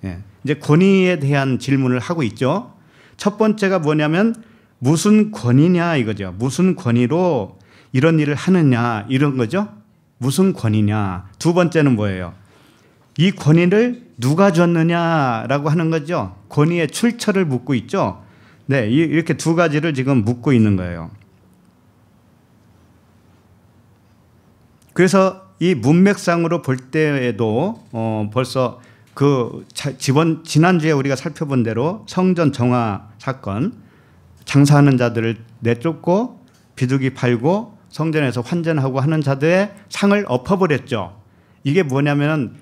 예. 이제 권위에 대한 질문을 하고 있죠. 첫 번째가 뭐냐면 무슨 권위냐 이거죠. 무슨 권위로 이런 일을 하느냐 이런 거죠. 무슨 권위냐. 두 번째는 뭐예요? 이 권위를 누가 줬느냐라고 하는 거죠. 권위의 출처를 묻고 있죠. 네, 이렇게 두 가지를 지금 묻고 있는 거예요. 그래서 이 문맥상으로 볼 때에도 벌써 지난주에 우리가 살펴본 대로 성전 정화 사건, 장사하는 자들을 내쫓고 비둘기 팔고 성전에서 환전하고 하는 자들의 상을 엎어버렸죠. 이게 뭐냐면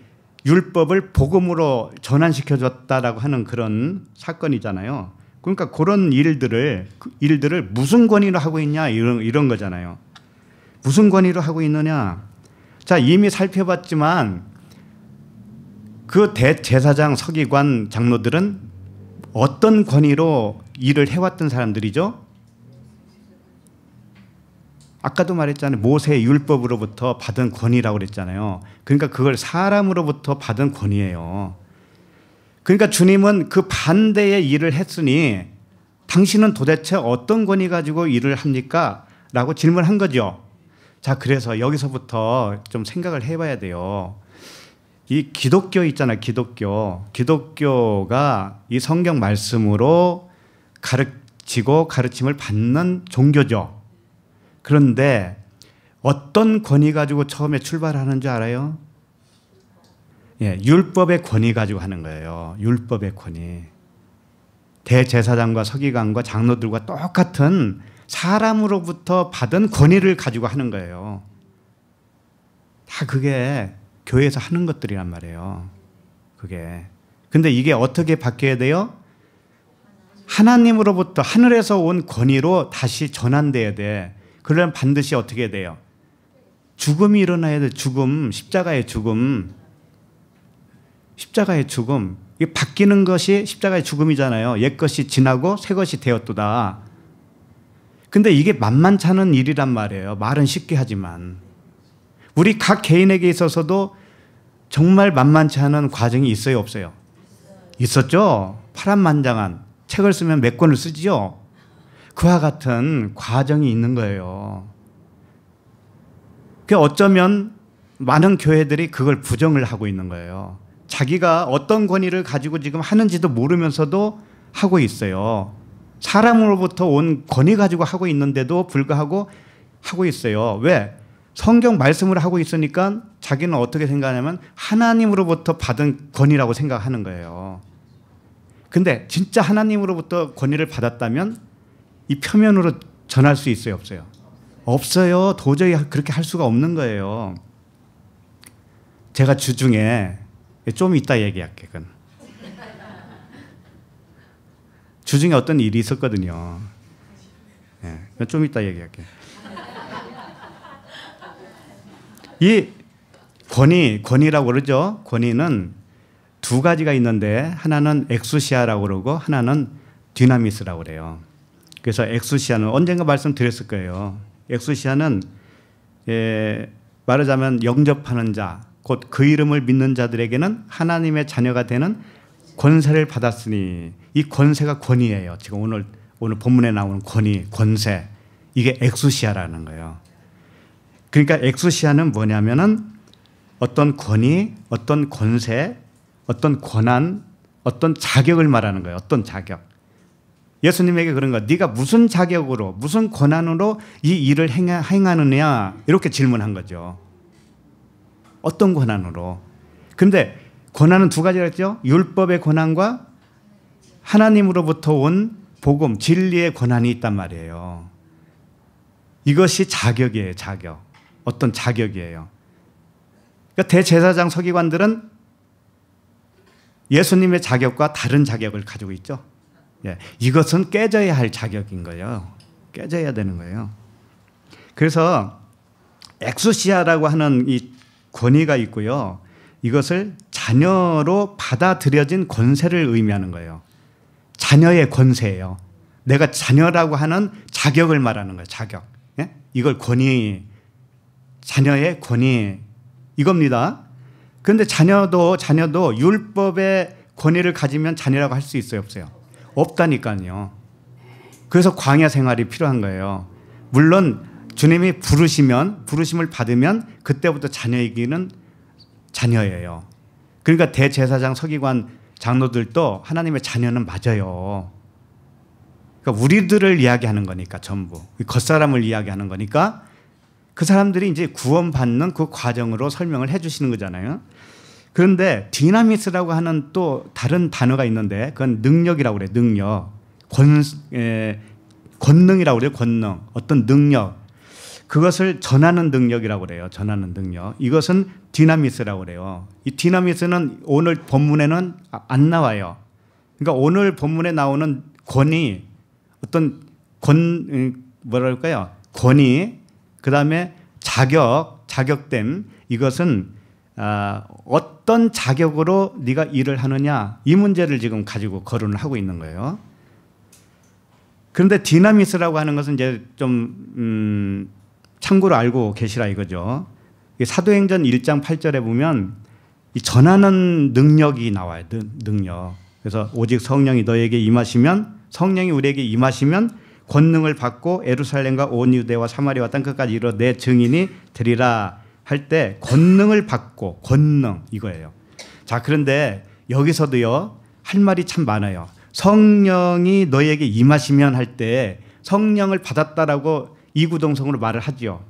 율법을 복음으로 전환시켜줬다라고 하는 그런 사건이잖아요. 그러니까 그런 일들을 무슨 권위로 하고 있냐 이런 거잖아요. 무슨 권위로 하고 있느냐. 자, 이미 살펴봤지만 그 대제사장, 서기관, 장로들은 어떤 권위로 일을 해왔던 사람들이죠? 아까도 말했잖아요. 모세의 율법으로부터 받은 권위라고 그랬잖아요. 그러니까 그걸 사람으로부터 받은 권위예요. 그러니까 주님은 그 반대의 일을 했으니 당신은 도대체 어떤 권위 가지고 일을 합니까? 라고 질문한 거죠. 자, 그래서 여기서부터 좀 생각을 해봐야 돼요. 이 기독교 있잖아요. 기독교가 이 성경 말씀으로 가르치고 가르침을 받는 종교죠. 그런데 어떤 권위 가지고 처음에 출발하는 줄 알아요? 예, 율법의 권위 가지고 하는 거예요. 율법의 권위. 대제사장과 서기관과 장로들과 똑같은 사람으로부터 받은 권위를 가지고 하는 거예요. 다 그게 교회에서 하는 것들이란 말이에요. 그게. 근데 이게 어떻게 바뀌어야 돼요? 하나님으로부터 하늘에서 온 권위로 다시 전환돼야 돼. 그러려면 반드시 어떻게 해야 돼요? 죽음이 일어나야 돼. 죽음. 십자가의 죽음. 십자가의 죽음. 이게 바뀌는 것이 십자가의 죽음이잖아요. 옛것이 지나고 새것이 되었도다. 근데 이게 만만찮은 일이란 말이에요. 말은 쉽게 하지만. 우리 각 개인에게 있어서도 정말 만만치 않은 과정이 있어요, 없어요? 있었죠? 파란만장한 책을 쓰면 몇 권을 쓰지요? 그와 같은 과정이 있는 거예요. 어쩌면 많은 교회들이 그걸 부정을 하고 있는 거예요. 자기가 어떤 권위를 가지고 지금 하는지도 모르면서도 하고 있어요. 사람으로부터 온 권위 가지고 하고 있는데도 불구하고 하고 있어요. 왜? 성경 말씀을 하고 있으니까 자기는 어떻게 생각하냐면 하나님으로부터 받은 권위라고 생각하는 거예요. 근데 진짜 하나님으로부터 권위를 받았다면 이 표면으로 전할 수 있어요, 없어요? 없어요. 도저히 그렇게 할 수가 없는 거예요. 제가 주중에 좀 이따 얘기할게. 그건. 주중에 어떤 일이 있었거든요. 예, 좀 이따 얘기할게. 이 권위라고 그러죠. 권위는 두 가지가 있는데 하나는 엑수시아라고 그러고 하나는 디나미스라고 그래요. 그래서 엑수시아는 언젠가 말씀드렸을 거예요. 엑수시아는 말하자면 영접하는 자, 곧 그 이름을 믿는 자들에게는 하나님의 자녀가 되는 권세를 받았으니 이 권세가 권위예요. 지금 오늘 본문에 나오는 권세. 이게 엑수시아라는 거예요. 그러니까 엑수시아는 뭐냐면은 어떤 권위, 어떤 권세, 어떤 권한, 어떤 자격을 말하는 거예요. 어떤 자격. 예수님에게 그런 거예요. 네가 무슨 자격으로, 무슨 권한으로 이 일을 행하느냐 이렇게 질문한 거죠. 어떤 권한으로? 그런데 권한은 두 가지가 있죠. 율법의 권한과 하나님으로부터 온 복음, 진리의 권한이 있단 말이에요. 이것이 자격이에요. 자격. 어떤 자격이에요. 그러니까 대제사장 서기관들은 예수님의 자격과 다른 자격을 가지고 있죠. 예, 이것은 깨져야 할 자격인 거예요. 깨져야 되는 거예요. 그래서 엑수시아라고 하는 이 권위가 있고요. 이것을 자녀로 받아들여진 권세를 의미하는 거예요. 자녀의 권세예요. 내가 자녀라고 하는 자격을 말하는 거예요. 자격. 예? 이걸 권위, 자녀의 권위 이겁니다. 그런데 자녀도 율법의 권위를 가지면 자녀라고 할 수 있어요, 없어요? 없다니까요. 그래서 광야 생활이 필요한 거예요. 물론 주님이 부르심을 받으면 그때부터 자녀이기는 자녀예요. 그러니까 대제사장 서기관 장로들도 하나님의 자녀는 맞아요. 그러니까 우리들을 이야기하는 거니까 전부 겉사람을 이야기하는 거니까 그 사람들이 이제 구원받는 그 과정으로 설명을 해주시는 거잖아요. 그런데 디나미스라고 하는 또 다른 단어가 있는데 그건 능력이라고 그래요. 능력, 권능이라고 그래요. 권능, 어떤 능력. 그것을 전하는 능력이라고 그래요. 전하는 능력. 이것은 디나미스라고 그래요. 이 디나미스는 오늘 본문에는 안 나와요. 그러니까 오늘 본문에 나오는 권위, 어떤 뭐랄까요? 권위, 그 다음에 자격됨. 이것은 어떤 자격으로 네가 일을 하느냐 이 문제를 지금 가지고 거론을 하고 있는 거예요. 그런데 디나미스라고 하는 것은 이제 좀 참고로 알고 계시라 이거죠. 사도행전 1장 8절에 보면 이 전하는 능력이 나와요. 능력. 그래서 오직 성령이 너에게 임하시면 성령이 우리에게 임하시면 권능을 받고 예루살렘과 온 유대와 사마리아와 땅끝까지 이르러 내 증인이 되리라 할 때 권능을 받고 권능 이거예요. 자, 그런데 여기서도요 할 말이 참 많아요. 성령이 너에게 임하시면 할 때 성령을 받았다라고 이구동성으로 말을 하죠.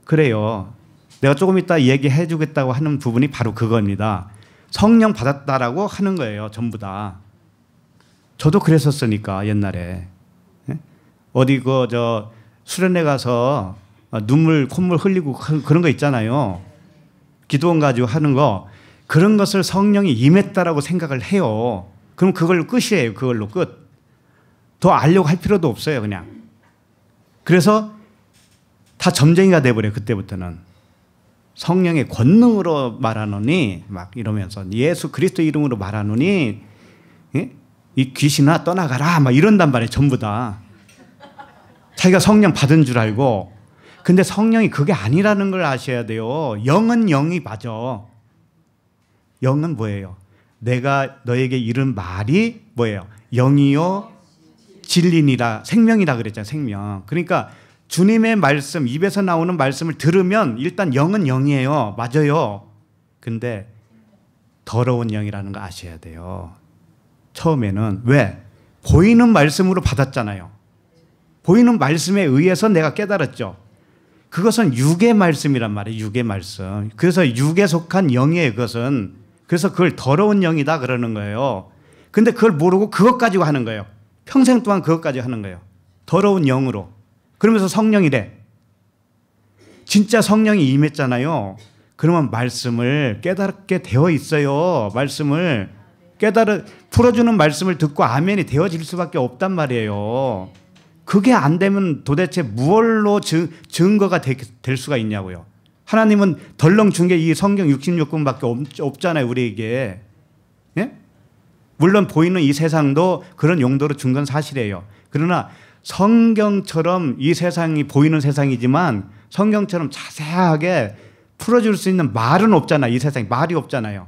그래요. 내가 조금 이따 얘기해 주겠다고 하는 부분이 바로 그겁니다. 성령 받았다라고 하는 거예요. 전부 다. 저도 그랬었으니까 옛날에. 어디 수련회 가서 눈물 콧물 흘리고 그런 거 있잖아요. 기도원 가지고 하는 거. 그런 것을 성령이 임했다라고 생각을 해요. 그럼 그걸로 끝이에요. 그걸로 끝. 더 알려고 할 필요도 없어요. 그냥. 그래서 다 점쟁이가 돼버려요. 그때부터는. 성령의 권능으로 말하노니 막 이러면서 예수 그리스도 이름으로 말하노니 이 귀신아 떠나가라 막 이런단 말이에요. 전부 다. 자기가 성령 받은 줄 알고. 근데 성령이 그게 아니라는 걸 아셔야 돼요. 영은 영이 맞아. 영은 뭐예요? 내가 너에게 이른 말이 뭐예요? 영이요 진리니라 생명이라 그랬잖아요. 생명. 그러니까 주님의 말씀 입에서 나오는 말씀을 들으면 일단 영은 영이에요. 맞아요. 근데 더러운 영이라는 거 아셔야 돼요. 처음에는. 왜? 보이는 말씀으로 받았잖아요. 보이는 말씀에 의해서 내가 깨달았죠. 그것은 육의 말씀이란 말이에요. 육의 말씀. 그래서 육에 속한 영이에요. 그것은. 그래서 그걸 더러운 영이다 그러는 거예요. 근데 그걸 모르고 그것 가지고 하는 거예요. 평생 동안 그것 가지고 하는 거예요. 더러운 영으로. 그러면서 성령이래. 진짜 성령이 임했잖아요. 그러면 말씀을 깨닫게 되어 있어요. 말씀을 풀어주는 말씀을 듣고 아멘이 되어질 수밖에 없단 말이에요. 그게 안 되면 도대체 무엇로 증거가 될 수가 있냐고요. 하나님은 덜렁 준 게 이 성경 66권밖에 없잖아요. 우리에게. 예? 물론 보이는 이 세상도 그런 용도로 준 건 사실이에요. 그러나 성경처럼 이 세상이 보이는 세상이지만 성경처럼 자세하게 풀어줄 수 있는 말은 없잖아요. 이 세상에 말이 없잖아요.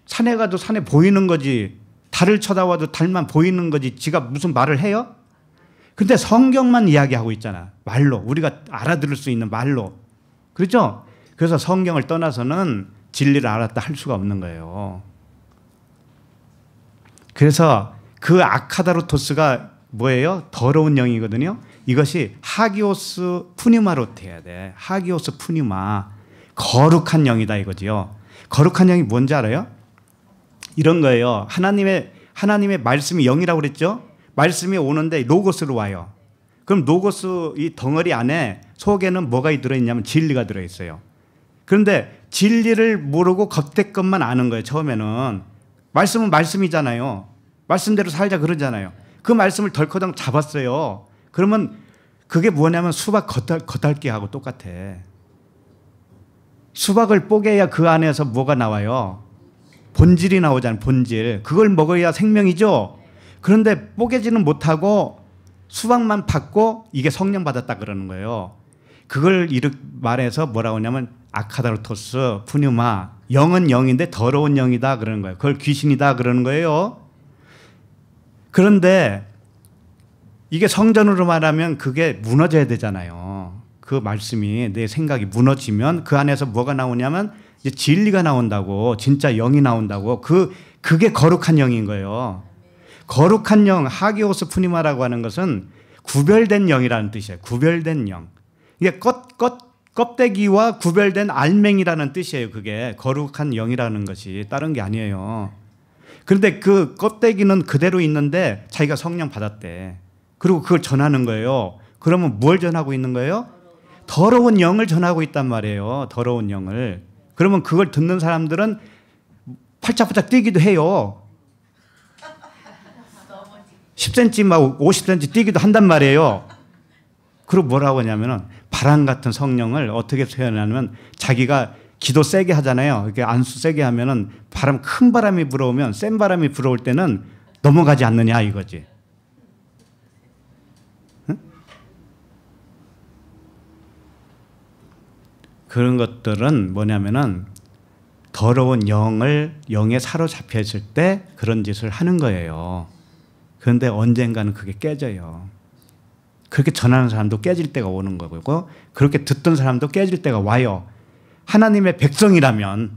산에 가도 산에 보이는 거지. 달을 쳐다봐도 달만 보이는 거지. 지가 무슨 말을 해요? 근데 성경만 이야기하고 있잖아. 말로. 우리가 알아들을 수 있는 말로. 그렇죠? 그래서 성경을 떠나서는 진리를 알았다 할 수가 없는 거예요. 그래서 그 아카다로토스가 뭐예요? 더러운 영이거든요. 이것이 하기오스 푸니마로 돼야 돼. 하기오스 푸니마. 거룩한 영이다 이거지요. 거룩한 영이 뭔지 알아요? 이런 거예요. 하나님의 말씀이 영이라고 그랬죠? 말씀이 오는데 로고스로 와요. 그럼 로고스 이 덩어리 안에 속에는 뭐가 들어있냐면 진리가 들어있어요. 그런데 진리를 모르고 겉에 것만 아는 거예요. 처음에는. 말씀은 말씀이잖아요. 말씀대로 살자 그러잖아요. 그 말씀을 덜커덩 잡았어요. 그러면 그게 뭐냐면 수박 겉핥기하고 똑같아. 수박을 뽀개야 그 안에서 뭐가 나와요? 본질이 나오잖아요. 본질. 그걸 먹어야 생명이죠. 그런데 뽀개지는 못하고 수박만 받고 이게 성령 받았다 그러는 거예요. 그걸 말해서 뭐라고 하냐면 아카다르토스, 푸뉴마. 영은 영인데 더러운 영이다 그러는 거예요. 그걸 귀신이다 그러는 거예요. 그런데 이게 성전으로 말하면 그게 무너져야 되잖아요. 그 말씀이 내 생각이 무너지면 그 안에서 뭐가 나오냐면 이제 진리가 나온다고, 진짜 영이 나온다고. 그게 거룩한 영인 거예요. 거룩한 영, 하기오스 푸니마라고 하는 것은 구별된 영이라는 뜻이에요. 구별된 영. 이게 껍데기와 구별된 알맹이라는 뜻이에요. 그게 거룩한 영이라는 것이 다른 게 아니에요. 그런데 그 껍데기는 그대로 있는데 자기가 성령 받았대. 그리고 그걸 전하는 거예요. 그러면 뭘 전하고 있는 거예요? 더러운 영을 전하고 있단 말이에요. 더러운 영을. 그러면 그걸 듣는 사람들은 팔짝팔짝 뛰기도 해요. 10cm 막 50cm 뛰기도 한단 말이에요. 그리고 뭐라고 하냐면은 바람 같은 성령을 어떻게 표현하냐면 자기가 기도 세게 하잖아요. 이렇게 안수 세게 하면은 큰 바람이 불어오면 센 바람이 불어올 때는 넘어가지 않느냐 이거지. 응? 그런 것들은 뭐냐면은 더러운 영에 사로잡혀 있을 때 그런 짓을 하는 거예요. 그런데 언젠가는 그게 깨져요. 그렇게 전하는 사람도 깨질 때가 오는 거고 그렇게 듣던 사람도 깨질 때가 와요. 하나님의 백성이라면,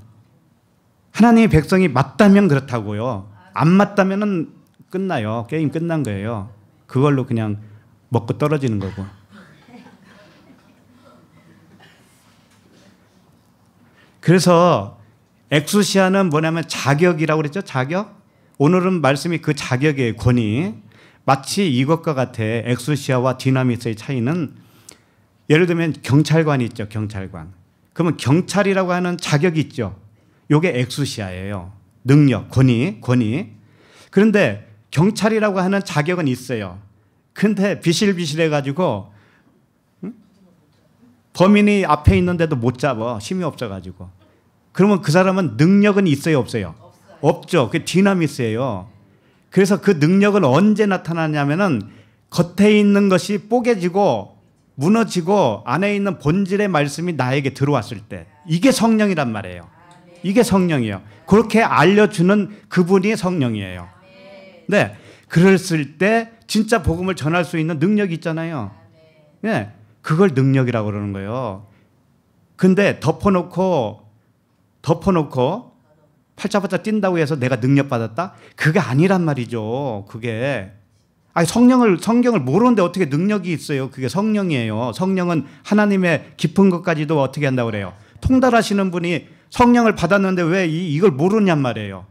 하나님의 백성이 맞다면 그렇다고요. 안 맞다면 끝나요. 게임 끝난 거예요. 그걸로 그냥 먹고 떨어지는 거고. 그래서 엑수시아는 뭐냐면 자격이라고 그랬죠. 자격. 오늘은 말씀이 그 자격의 권위. 마치 이것과 같아. 엑수시아와 디나미스의 차이는 예를 들면 경찰관이 있죠. 경찰관. 그러면 경찰이라고 하는 자격이 있죠. 이게 엑수시아예요. 능력, 권위. 그런데 경찰이라고 하는 자격은 있어요. 근데 비실비실해가지고 범인이 앞에 있는데도 못 잡아. 힘이 없어가지고. 그러면 그 사람은 능력은 있어요, 없어요? 없죠. 그게 디나미스예요. 그래서 그 능력은 언제 나타나냐면은 겉에 있는 것이 뽀개지고 무너지고 안에 있는 본질의 말씀이 나에게 들어왔을 때, 이게 성령이란 말이에요. 이게 성령이에요. 그렇게 알려주는 그분이 성령이에요. 네, 그랬을 때 진짜 복음을 전할 수 있는 능력이 있잖아요. 네, 그걸 능력이라고 그러는 거예요. 근데 덮어놓고 팔짝팔짝 뛴다고 해서 내가 능력 받았다? 그게 아니란 말이죠. 그게. 성경을 모르는데 어떻게 능력이 있어요? 그게 성령이에요. 성령은 하나님의 깊은 것까지도 어떻게 한다고 그래요? 통달하시는 분이 성령을 받았는데 왜 이걸 모르냔 말이에요.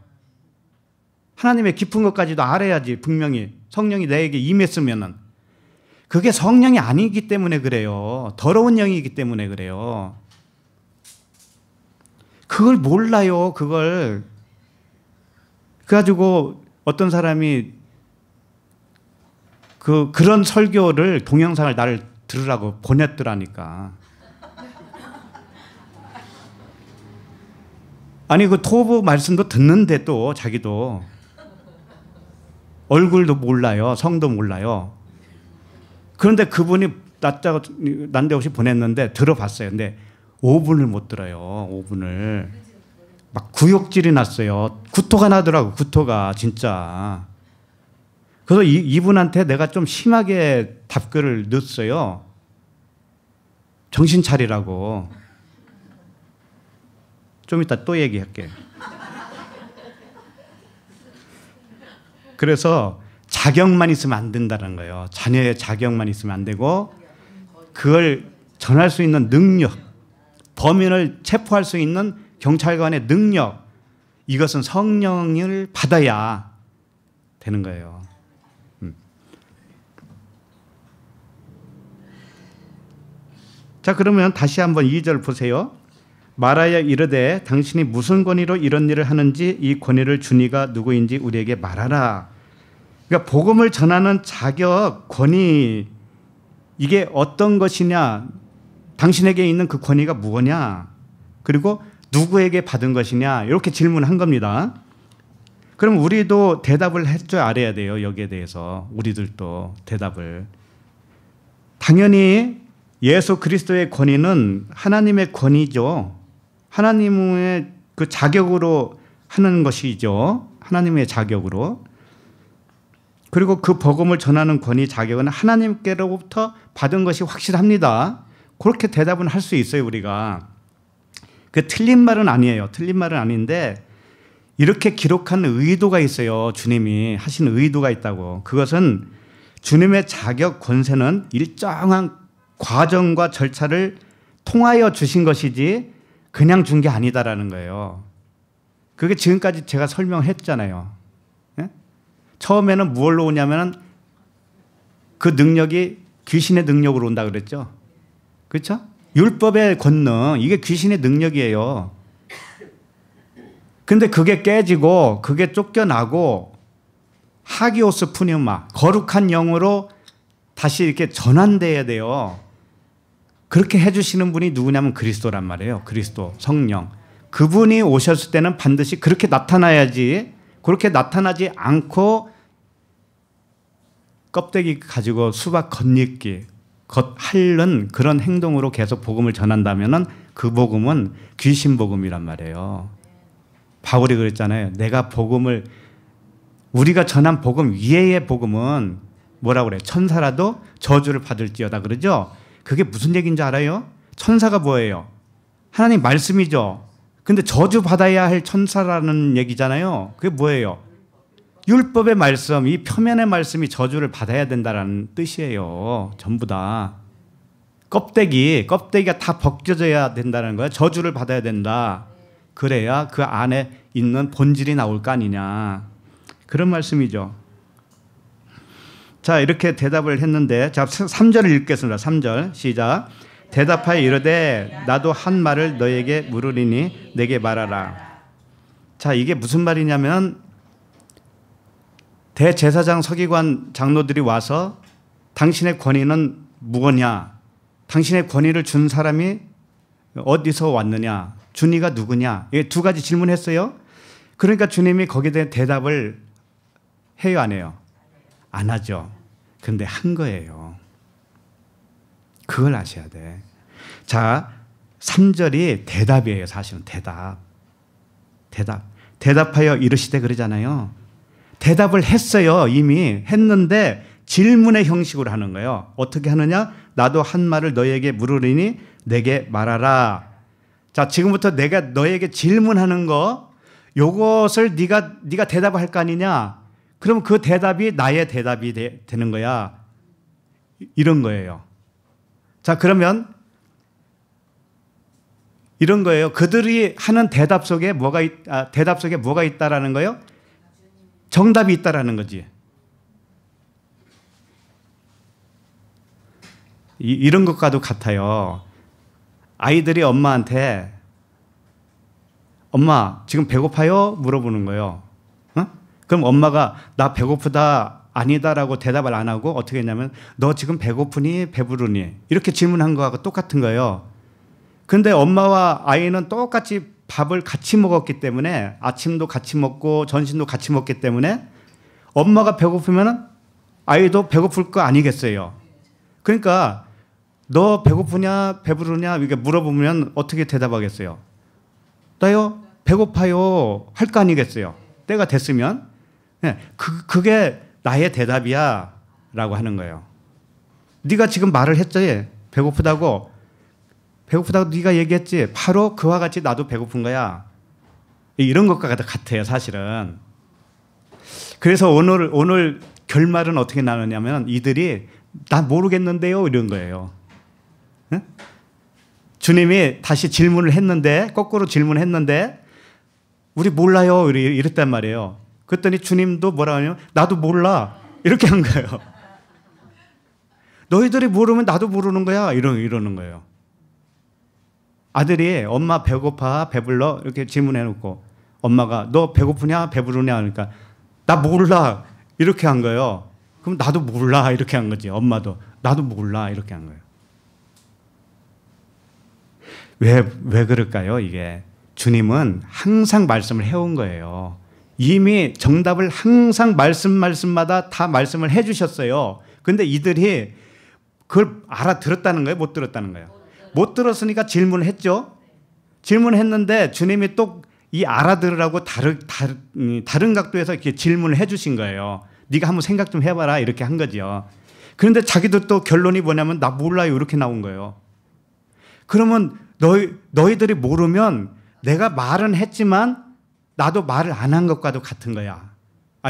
하나님의 깊은 것까지도 알아야지. 분명히 성령이 내게 임했으면은. 그게 성령이 아니기 때문에 그래요. 더러운 영이기 때문에 그래요. 그걸 몰라요. 그걸. 그래가지고 어떤 사람이 그런 설교를 동영상을 나를 들으라고 보냈더라니까. 아니 그 토부 말씀도 듣는데 또 자기도 얼굴도 몰라요. 성도 몰라요. 그런데 그분이 난데없이 보냈는데 들어봤어요. 근데 5분을 못 들어요. 5분을. 막 구역질이 났어요. 구토가 나더라고. 구토가 진짜. 그래서 이분한테 내가 좀 심하게 답글을 넣었어요. 정신 차리라고. 좀 이따 또 얘기할게. 그래서 자격만 있으면 안 된다는 거예요. 자녀의 자격만 있으면 안 되고 그걸 전할 수 있는 능력, 범인을 체포할 수 있는 경찰관의 능력, 이것은 성령을 받아야 되는 거예요. 자, 그러면 다시 한번 2절 보세요. 말하여 이르되 당신이 무슨 권위로 이런 일을 하는지 이 권위를 주니가 누구인지 우리에게 말하라. 그러니까 복음을 전하는 자격, 권위, 이게 어떤 것이냐, 당신에게 있는 그 권위가 무엇이냐, 그리고 누구에게 받은 것이냐, 이렇게 질문한 겁니다. 그럼 우리도 대답을 할 줄 알아야 돼요. 여기에 대해서 우리들도 대답을. 당연히 예수 그리스도의 권위는 하나님의 권위죠. 하나님의 그 자격으로 하는 것이죠. 하나님의 자격으로. 그리고 그 복음을 전하는 권위, 자격은 하나님께로부터 받은 것이 확실합니다. 그렇게 대답은 할 수 있어요, 우리가. 그 틀린 말은 아니에요. 틀린 말은 아닌데 이렇게 기록한 의도가 있어요. 주님이 하신 의도가 있다고. 그것은 주님의 자격, 권세는 일정한 과정과 절차를 통하여 주신 것이지 그냥 준 게 아니다라는 거예요. 그게 지금까지 제가 설명했잖아요. 예? 처음에는 무엇로 오냐면 그 능력이 귀신의 능력으로 온다 그랬죠. 그렇죠? 율법의 권능, 이게 귀신의 능력이에요. 근데 그게 깨지고 그게 쫓겨나고 하기오스 푸뉴마, 거룩한 영으로 다시 이렇게 전환돼야 돼요. 그렇게 해주시는 분이 누구냐면 그리스도란 말이에요. 그리스도, 성령. 그분이 오셨을 때는 반드시 그렇게 나타나야지, 그렇게 나타나지 않고 껍데기 가지고 수박 겉핥기, 겉핥는 그런 행동으로 계속 복음을 전한다면은 그 복음은 귀신 복음이란 말이에요. 바울이 그랬잖아요. 내가 복음을, 우리가 전한 복음 위에의 복음은 뭐라고 그래요? 천사라도 저주를 받을지어다 그러죠? 그게 무슨 얘기인지 알아요? 천사가 뭐예요? 하나님 말씀이죠. 근데 저주 받아야 할 천사라는 얘기잖아요. 그게 뭐예요? 율법의 말씀, 이 표면의 말씀이 저주를 받아야 된다는 뜻이에요. 전부 다. 껍데기가 다 벗겨져야 된다는 거예요. 저주를 받아야 된다. 그래야 그 안에 있는 본질이 나올 거 아니냐. 그런 말씀이죠. 자, 이렇게 대답을 했는데, 자, 3절을 읽겠습니다. 3절 시작. 대답하여 이르되 나도 한 말을 너에게 물으리니 내게 말하라. 자, 이게 무슨 말이냐면 대제사장 서기관 장로들이 와서 당신의 권위는 무엇냐, 당신의 권위를 준 사람이 어디서 왔느냐, 주니가 누구냐, 이 두 가지 질문했어요. 그러니까 주님이 거기에 대해 대답을 해요, 안 해요? 안 하죠. 근데 한 거예요. 그걸 아셔야 돼. 자, 3절이 대답이에요. 사실은 대답하여 이르시되 그러잖아요. 대답을 했어요. 이미 했는데 질문의 형식으로 하는 거예요. 어떻게 하느냐? 나도 한 말을 너에게 물으리니 내게 말하라. 자, 지금부터 내가 너에게 질문하는 거, 요것을 네가 대답할 거 아니냐? 그럼 그 대답이 나의 대답이 되는 거야. 이런 거예요. 자, 그러면 이런 거예요. 그들이 하는 대답 속에 뭐가 있다라는 거예요? 정답이 있다라는 거지. 이런 것과도 같아요. 아이들이 엄마한테 엄마 지금 배고파요? 물어보는 거예요. 어? 그럼 엄마가 나 배고프다 아니다라고 대답을 안 하고 어떻게 했냐면 너 지금 배고프니 배부르니 이렇게 질문한 거하고 똑같은 거예요. 근데 엄마와 아이는 똑같이 밥을 같이 먹었기 때문에 아침도 같이 먹고 점심도 같이 먹기 때문에 엄마가 배고프면 아이도 배고플 거 아니겠어요. 그러니까 너 배고프냐 배부르냐 이렇게 물어보면 어떻게 대답하겠어요? 나요 배고파요 할 거 아니겠어요. 때가 됐으면. 네, 그게 나의 대답이야 라고 하는 거예요. 네가 지금 말을 했지. 배고프다고 네가 얘기했지. 바로 그와 같이 나도 배고픈 거야. 이런 것과 같아요 사실은. 그래서 오늘 결말은 어떻게 나누냐면 이들이 나 모르겠는데요 이런 거예요. 네? 주님이 다시 질문을 했는데, 거꾸로 질문했는데, 우리 몰라요. 이랬단 말이에요. 그랬더니 주님도 뭐라 하냐면, 나도 몰라. 이렇게 한 거예요. 너희들이 모르면 나도 모르는 거야. 이러는 거예요. 아들이 엄마 배고파, 배불러? 이렇게 질문해 놓고, 엄마가 너 배고프냐, 배부르냐? 그러니까, 나 몰라. 이렇게 한 거예요. 그럼 나도 몰라. 이렇게 한 거지. 엄마도. 나도 몰라. 이렇게 한 거예요. 왜 그럴까요, 이게? 주님은 항상 말씀을 해온 거예요. 이미 정답을 항상 말씀마다 다 말씀을 해 주셨어요. 근데 이들이 그걸 알아들었다는 거예요? 못 들었다는 거예요? 못 들었으니까 질문을 했죠. 질문했는데 주님이 또 이 알아들으라고 다른 각도에서 이렇게 질문을 해 주신 거예요. 네가 한번 생각 좀 해봐라. 이렇게 한 거죠. 그런데 자기도 또 결론이 뭐냐면 나 몰라요. 이렇게 나온 거예요. 그러면 너희들이 모르면 내가 말은 했지만 나도 말을 안 한 것과도 같은 거야.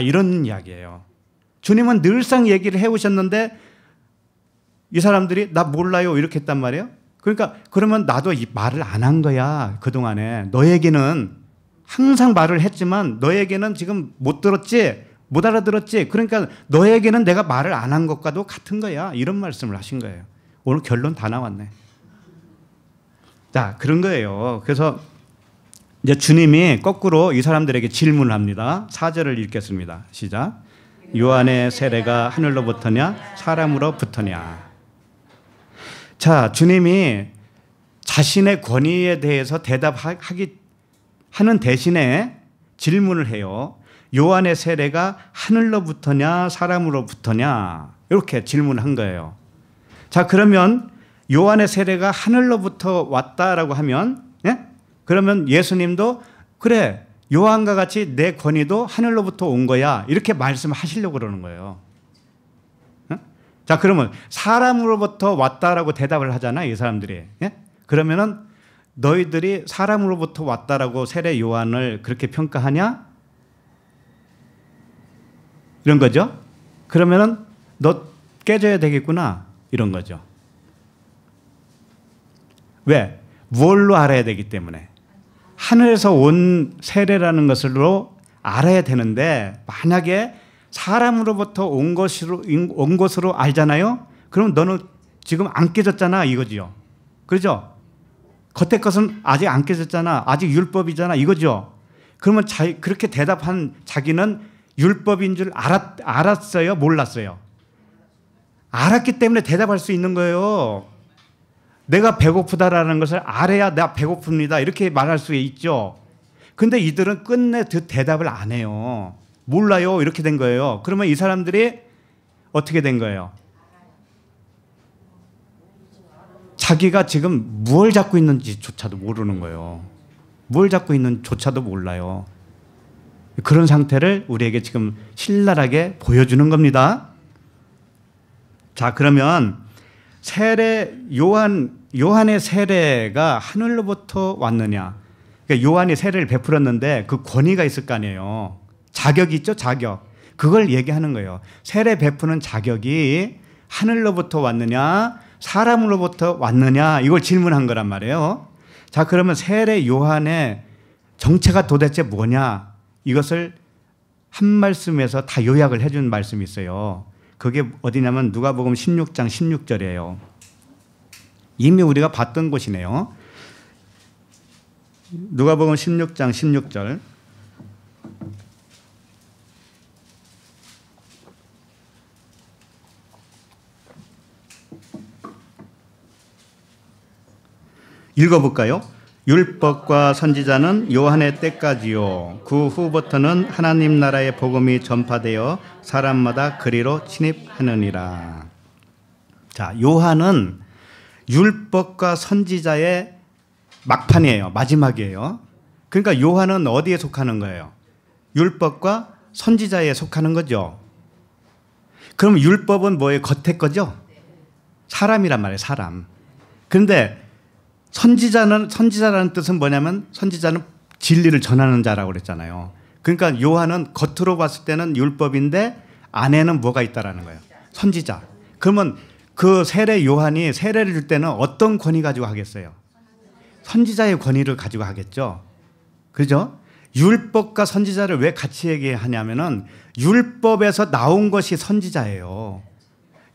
이런 이야기예요. 주님은 늘상 얘기를 해오셨는데 이 사람들이 나 몰라요. 이렇게 했단 말이에요. 그러니까 그러면 나도 이 말을 안 한 거야. 그동안에. 너에게는 항상 말을 했지만 너에게는 지금 못 들었지? 못 알아들었지? 그러니까 너에게는 내가 말을 안 한 것과도 같은 거야. 이런 말씀을 하신 거예요. 오늘 결론 다 나왔네. 자, 그런 거예요. 그래서 이제 주님이 거꾸로 이 사람들에게 질문을 합니다. 4절을 읽겠습니다. 시작. 요한의 세례가 하늘로부터냐 사람으로부터냐. 자, 주님이 자신의 권위에 대해서 하는 대신에 질문을 해요. 요한의 세례가 하늘로부터냐 사람으로부터냐 이렇게 질문한 거예요. 자, 그러면 요한의 세례가 하늘로부터 왔다라고 하면 그러면 예수님도 그래 요한과 같이 내 권위도 하늘로부터 온 거야 이렇게 말씀하시려고 그러는 거예요. 자, 그러면 사람으로부터 왔다라고 대답을 하잖아요, 이 사람들이. 그러면은 너희들이 사람으로부터 왔다라고 세례 요한을 그렇게 평가하냐? 이런 거죠. 그러면은 너 깨져야 되겠구나 이런 거죠. 왜? 뭘로 알아야 되기 때문에. 하늘에서 온 세례라는 것으로 알아야 되는데 만약에 사람으로부터 온 것으로 알잖아요. 그럼 너는 지금 안 깨졌잖아 이거지요. 그렇죠? 겉에 것은 아직 안 깨졌잖아. 아직 율법이잖아 이거죠. 그러면 그렇게 대답한 자기는 율법인 줄 알았어요? 몰랐어요? 알았기 때문에 대답할 수 있는 거예요. 내가 배고프다라는 것을 알아야 나 배고픕니다 이렇게 말할 수 있죠. 근데 이들은 끝내 대답을 안 해요. 몰라요 이렇게 된 거예요. 그러면 이 사람들이 어떻게 된 거예요? 자기가 지금 뭘 잡고 있는지조차도 모르는 거예요. 뭘 잡고 있는지조차도 몰라요. 그런 상태를 우리에게 지금 신랄하게 보여주는 겁니다. 자, 그러면 요한의 세례가 하늘로부터 왔느냐? 그러니까 요한이 세례를 베풀었는데 그 권위가 있을 거 아니에요. 자격이 있죠, 자격. 그걸 얘기하는 거예요. 세례 베푸는 자격이 하늘로부터 왔느냐, 사람으로부터 왔느냐, 이걸 질문한 거란 말이에요. 자, 그러면 세례 요한의 정체가 도대체 뭐냐? 이것을 한 말씀에서 다 요약을 해준 말씀이 있어요. 그게 어디냐면 누가복음 16장 16절이에요. 이미 우리가 봤던 곳이네요. 누가복음 16장 16절. 읽어볼까요? 율법과 선지자는 요한의 때까지요. 그 후부터는 하나님 나라의 복음이 전파되어 사람마다 그리로 침입하느니라. 자, 요한은 율법과 선지자의 막판이에요. 마지막이에요. 그러니까 요한은 어디에 속하는 거예요? 율법과 선지자에 속하는 거죠. 그럼 율법은 뭐예요? 겉에 거죠? 사람이란 말이에요. 사람. 그런데 선지자라는 뜻은 뭐냐면 선지자는 진리를 전하는 자라고 그랬잖아요. 그러니까 요한은 겉으로 봤을 때는 율법인데 안에는 뭐가 있다라는 거예요? 선지자. 그러면 그 세례 요한이 세례를 줄 때는 어떤 권위 가지고 하겠어요? 선지자의 권위를 가지고 하겠죠. 그죠? 율법과 선지자를 왜 같이 얘기하냐면은 율법에서 나온 것이 선지자예요.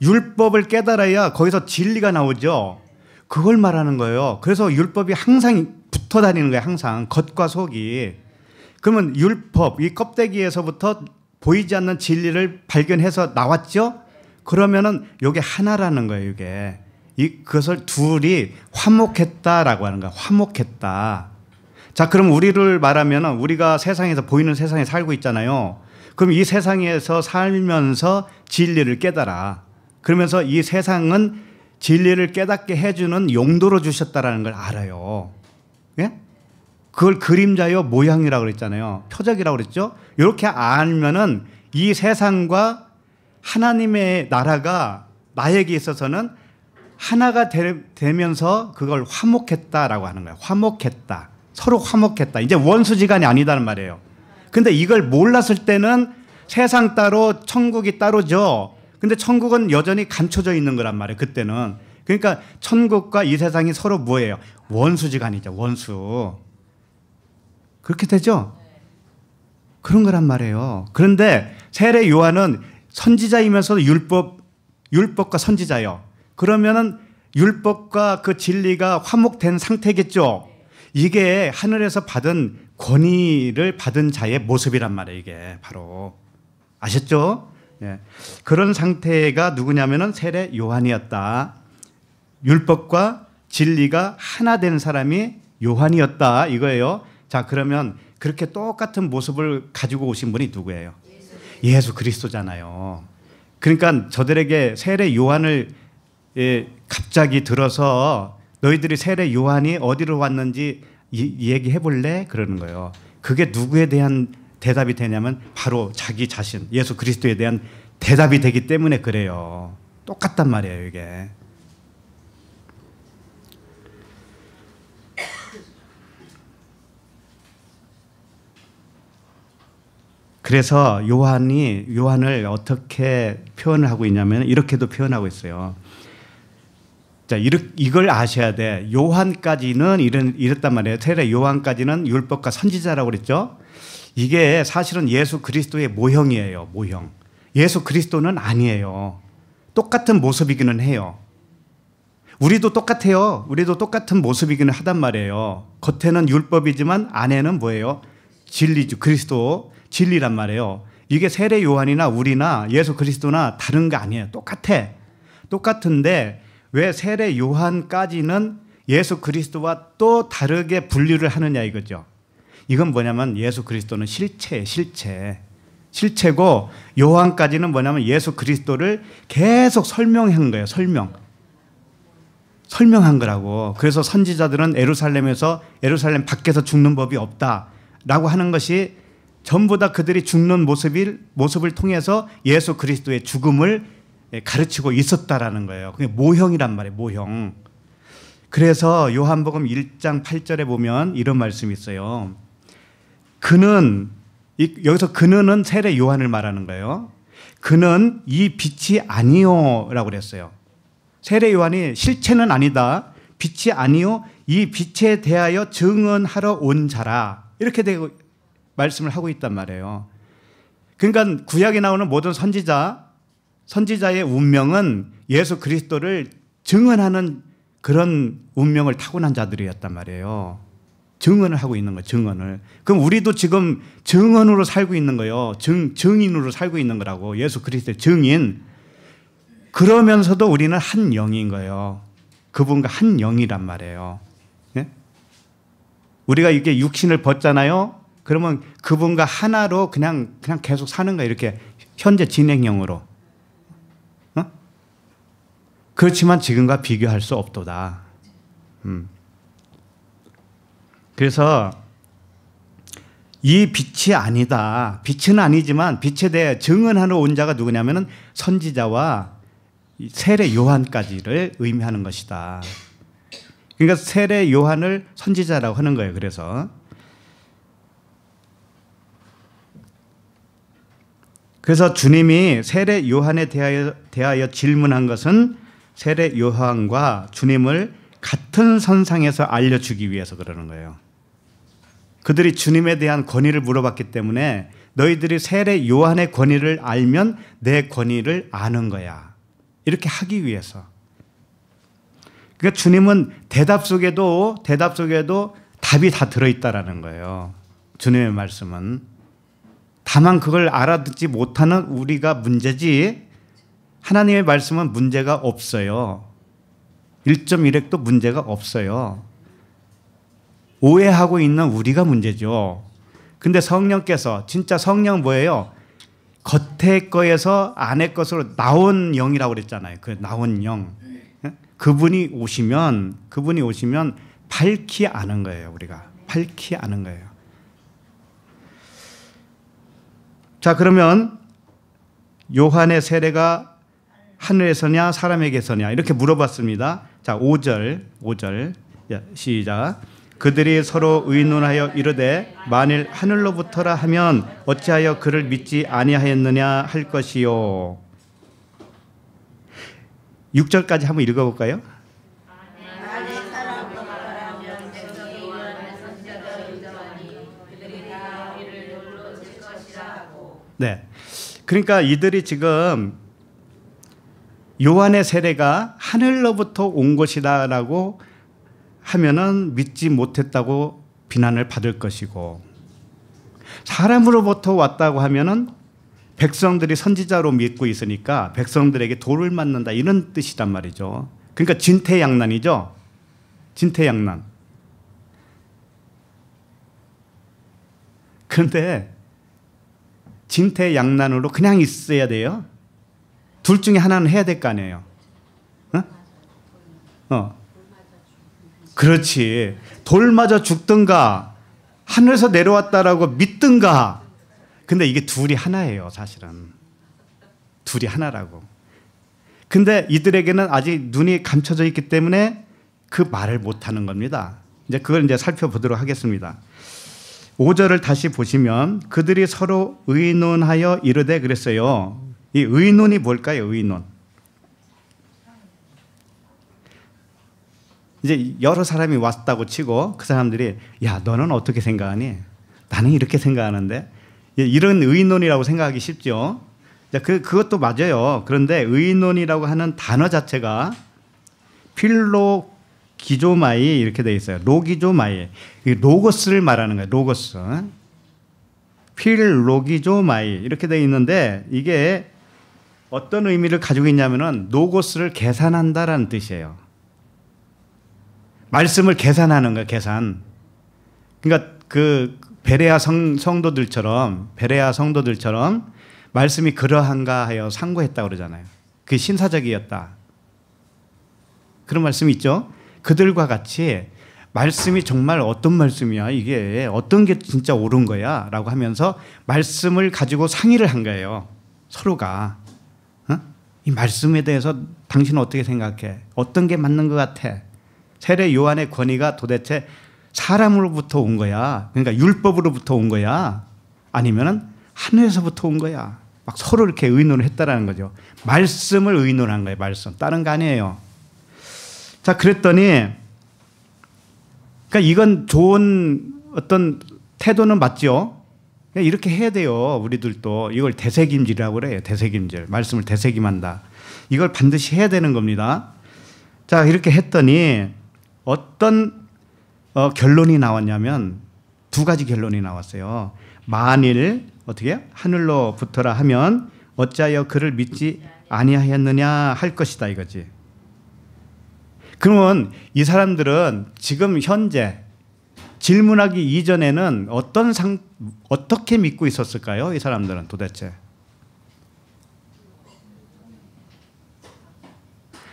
율법을 깨달아야 거기서 진리가 나오죠. 그걸 말하는 거예요. 그래서 율법이 항상 붙어 다니는 거예요. 항상 겉과 속이. 그러면 율법, 이 껍데기에서부터 보이지 않는 진리를 발견해서 나왔죠. 그러면은 이게 하나라는 거예요. 이게 그것을 둘이 화목했다라고 하는 거예요. 화목했다. 자, 그럼 우리를 말하면 우리가 세상에서 보이는 세상에 살고 있잖아요. 그럼 이 세상에서 살면서 진리를 깨달아. 그러면서 이 세상은 진리를 깨닫게 해주는 용도로 주셨다라는 걸 알아요. 예? 그걸 그림자요 모양이라고 그랬잖아요. 표적이라고 그랬죠. 이렇게 알면은 이 세상과 하나님의 나라가 나에게 있어서는 하나가 되면서 그걸 화목했다라고 하는 거예요. 화목했다. 서로 화목했다. 이제 원수지간이 아니다는 말이에요. 근데 이걸 몰랐을 때는 세상 따로 천국이 따로죠. 근데 천국은 여전히 감춰져 있는 거란 말이에요. 그때는. 그러니까 천국과 이 세상이 서로 뭐예요? 원수지간이죠. 원수. 그렇게 되죠? 그런 거란 말이에요. 그런데 세례 요한은 선지자이면서도 율법과 선지자예요. 그러면은 율법과 그 진리가 화목된 상태겠죠. 이게 하늘에서 받은 권위를 받은 자의 모습이란 말이에요. 이게 바로 아셨죠? 예. 그런 상태가 누구냐면은 세례 요한이었다. 율법과 진리가 하나 된 사람이 요한이었다 이거예요. 자, 그러면 그렇게 똑같은 모습을 가지고 오신 분이 누구예요? 예수 그리스도잖아요. 그러니까 저들에게 세례 요한을 갑자기 들어서 너희들이 세례 요한이 어디로 왔는지 얘기해 볼래? 그러는 거예요. 그게 누구에 대한 대답이 되냐면 바로 자기 자신, 예수 그리스도에 대한 대답이 되기 때문에 그래요. 똑같단 말이에요, 이게. 그래서 요한을 어떻게 표현을 하고 있냐면 이렇게도 표현하고 있어요. 자, 이걸 아셔야 돼. 요한까지는 이랬단 말이에요. 세례 요한까지는 율법과 선지자라고 그랬죠. 이게 사실은 예수 그리스도의 모형이에요. 모형. 예수 그리스도는 아니에요. 똑같은 모습이기는 해요. 우리도 똑같아요. 우리도 똑같은 모습이기는 하단 말이에요. 겉에는 율법이지만 안에는 뭐예요? 진리죠. 그리스도 진리란 말이에요. 이게 세례 요한이나 우리나 예수 그리스도나 다른 거 아니에요. 똑같아. 똑같은데 왜 세례 요한까지는 예수 그리스도와 또 다르게 분류를 하느냐 이거죠. 이건 뭐냐면 예수 그리스도는 실체예요. 실체고 요한까지는 뭐냐면 예수 그리스도를 계속 설명한 거예요. 설명한 거라고. 그래서 선지자들은 예루살렘 밖에서 죽는 법이 없다라고 하는 것이 전부 다 그들이 죽는 모습을 통해서 예수 그리스도의 죽음을 가르치고 있었다라는 거예요. 그게 모형이란 말이에요. 모형. 그래서 요한복음 1장 8절에 보면 이런 말씀이 있어요. 여기서 그는 세례 요한을 말하는 거예요. 그는 이 빛이 아니요라고 그랬어요. 세례 요한이 실체는 아니다. 빛이 아니요. 이 빛에 대하여 증언하러 온 자라. 이렇게 되고 말씀을 하고 있단 말이에요. 그러니까 구약에 나오는 모든 선지자의 운명은 예수 그리스도를 증언하는 그런 운명을 타고난 자들이었단 말이에요. 증언을 하고 있는 거예요. 증언을. 그럼 우리도 지금 증언으로 살고 있는 거예요. 증인으로 살고 있는 거라고. 예수 그리스도의 증인. 그러면서도 우리는 한 영인 거예요. 그분과 한 영이란 말이에요. 네? 우리가 이게 육신을 벗잖아요. 그러면 그분과 하나로 그냥 계속 사는 거예요. 이렇게 현재 진행형으로. 그렇지만 지금과 비교할 수 없도다. 그래서 이 빛이 아니다. 빛은 아니지만 빛에 대해 증언하러 온 자가 누구냐면은 선지자와 세례 요한까지를 의미하는 것이다. 그러니까 세례 요한을 선지자라고 하는 거예요. 그래서 주님이 세례 요한에 대하여 질문한 것은 세례 요한과 주님을 같은 선상에서 알려주기 위해서 그러는 거예요. 그들이 주님에 대한 권위를 물어봤기 때문에 너희들이 세례 요한의 권위를 알면 내 권위를 아는 거야. 이렇게 하기 위해서. 그러니까 주님은 대답 속에도 답이 다 들어있다라는 거예요. 주님의 말씀은. 다만 그걸 알아듣지 못하는 우리가 문제지 하나님의 말씀은 문제가 없어요. 1.1핵도 문제가 없어요. 오해하고 있는 우리가 문제죠. 근데 성령께서 진짜 성령 뭐예요? 겉의 거에서 안의 것으로 나온 영이라고 그랬잖아요. 그 나온 영. 그분이 오시면 밝히 아는 거예요. 우리가 밝히 아는 거예요. 자, 그러면 요한의 세례가 하늘에서냐 사람에게서냐 이렇게 물어봤습니다. 자, 5절 시작. 그들이 서로 의논하여 이르되 만일 하늘로부터라 하면 어찌하여 그를 믿지 아니하였느냐 할 것이요. 6절까지 한번 읽어볼까요? 네, 그러니까 이들이 지금 요한의 세례가 하늘로부터 온 것이다라고 하면은 믿지 못했다고 비난을 받을 것이고, 사람으로부터 왔다고 하면은 백성들이 선지자로 믿고 있으니까 백성들에게 돌을 맞는다 이런 뜻이란 말이죠. 그러니까 진퇴양난이죠. 진퇴양난. 그런데 진퇴양난으로 그냥 있어야 돼요? 둘 중에 하나는 해야 될 거 아니에요. 그렇지. 돌 맞아 죽든가 하늘에서 내려왔다라고 믿든가. 근데 이게 둘이 하나예요. 사실은 둘이 하나라고. 근데 이들에게는 아직 눈이 감춰져 있기 때문에 그 말을 못하는 겁니다. 이제 그걸 이제 살펴보도록 하겠습니다. 5절을 다시 보시면 그들이 서로 의논하여 이르되 그랬어요. 이 의논이 뭘까요? 의논. 이제 여러 사람이 왔다고 치고 그 사람들이 야, 너는 어떻게 생각하니? 나는 이렇게 생각하는데. 이런 의논이라고 생각하기 쉽죠. 그것도 맞아요. 그런데 의논이라고 하는 단어 자체가 필로기조마이 이렇게 되어 있어요. 로기조마이. 로고스를 말하는 거예요. 로고스. 필로기조마이 이렇게 되어 있는데 이게 어떤 의미를 가지고 있냐면은 로고스를 계산한다라는 뜻이에요. 말씀을 계산하는 거예요. 계산. 그러니까 그 베레아 성도들처럼 말씀이 그러한가 하여 상고했다고 그러잖아요. 그게 신사적이었다. 그런 말씀이 있죠. 그들과 같이 말씀이 정말 어떤 말씀이야, 이게 어떤 게 진짜 옳은 거야 라고 하면서 말씀을 가지고 상의를 한 거예요. 서로가. 이 말씀에 대해서 당신은 어떻게 생각해? 어떤 게 맞는 것 같아? 세례 요한의 권위가 도대체 사람으로부터 온 거야? 그러니까 율법으로부터 온 거야? 아니면은 하늘에서부터 온 거야? 막 서로 이렇게 의논을 했다라는 거죠. 말씀을 의논한 거예요. 말씀. 다른 거 아니에요. 자, 그랬더니 그러니까 이건 좋은 어떤 태도는 맞죠? 이렇게 해야 돼요. 우리들도 이걸 되새김질이라고 그래요. 되새김질. 말씀을 되새김한다. 이걸 반드시 해야 되는 겁니다. 자, 이렇게 했더니 어떤 결론이 나왔냐면 두 가지 결론이 나왔어요. 만일 어떻게 하늘로부터라 하면 어찌하여 그를 믿지 아니하였느냐 할 것이다 이거지. 그러면 이 사람들은 지금 현재 질문하기 이전에는 어떻게 믿고 있었을까요? 이 사람들은 도대체.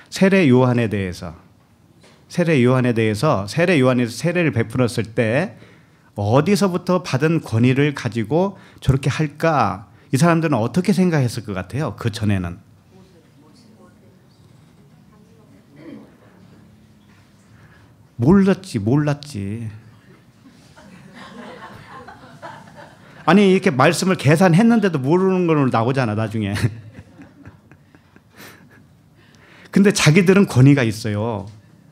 세례 요한에 대해서 세례 요한에서 세례를 베풀었을 때 어디서부터 받은 권위를 가지고 저렇게 할까? 이 사람들은 어떻게 생각했을 것 같아요? 그 전에는. 몰랐지. 아니 이렇게 말씀을 계산했는데도 모르는 걸로 나오잖아 나중에. 근데 자기들은 권위가 있어요.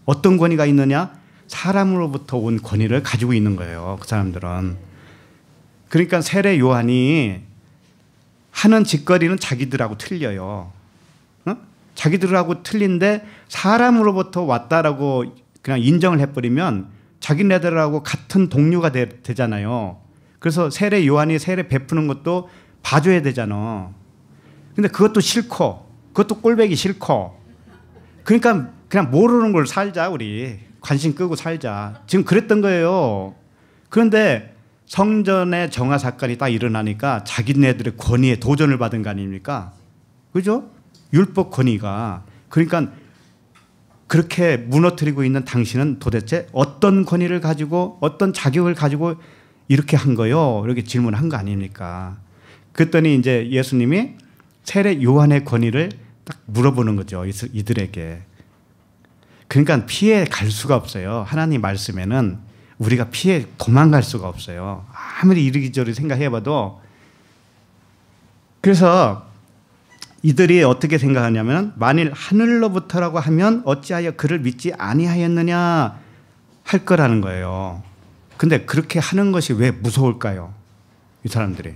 어떤 권위가 있느냐? 사람으로부터 온 권위를 가지고 있는 거예요. 그 사람들은. 그러니까 세례 요한이 하는 짓거리는 자기들하고 틀려요. 어? 자기들하고 틀린데 사람으로부터 왔다라고 그냥 인정을 해버리면 자기네들하고 같은 동료가 되잖아요. 그래서 세례 요한이 세례 베푸는 것도 봐줘야 되잖아. 근데 그것도 싫고 그것도 꼴보기 싫고 그러니까 그냥 모르는 걸 살자 우리. 관심 끄고 살자. 지금 그랬던 거예요. 그런데 성전의 정화 사건이 딱 일어나니까 자기네들의 권위에 도전을 받은 거 아닙니까? 그죠? 율법 권위가. 그러니까 그렇게 무너뜨리고 있는 당신은 도대체 어떤 권위를 가지고 어떤 자격을 가지고 이렇게 한 거요? 이렇게 질문한 거 아닙니까? 그랬더니 이제 예수님이 세례 요한의 권위를 딱 물어보는 거죠. 이들에게. 그러니까 피해 갈 수가 없어요. 하나님 말씀에는 우리가 피해 도망갈 수가 없어요. 아무리 이리저리 생각해봐도. 그래서 이들이 어떻게 생각하냐면 만일 하늘로부터라고 하면 어찌하여 그를 믿지 아니하였느냐 할 거라는 거예요. 근데 그렇게 하는 것이 왜 무서울까요? 이 사람들이.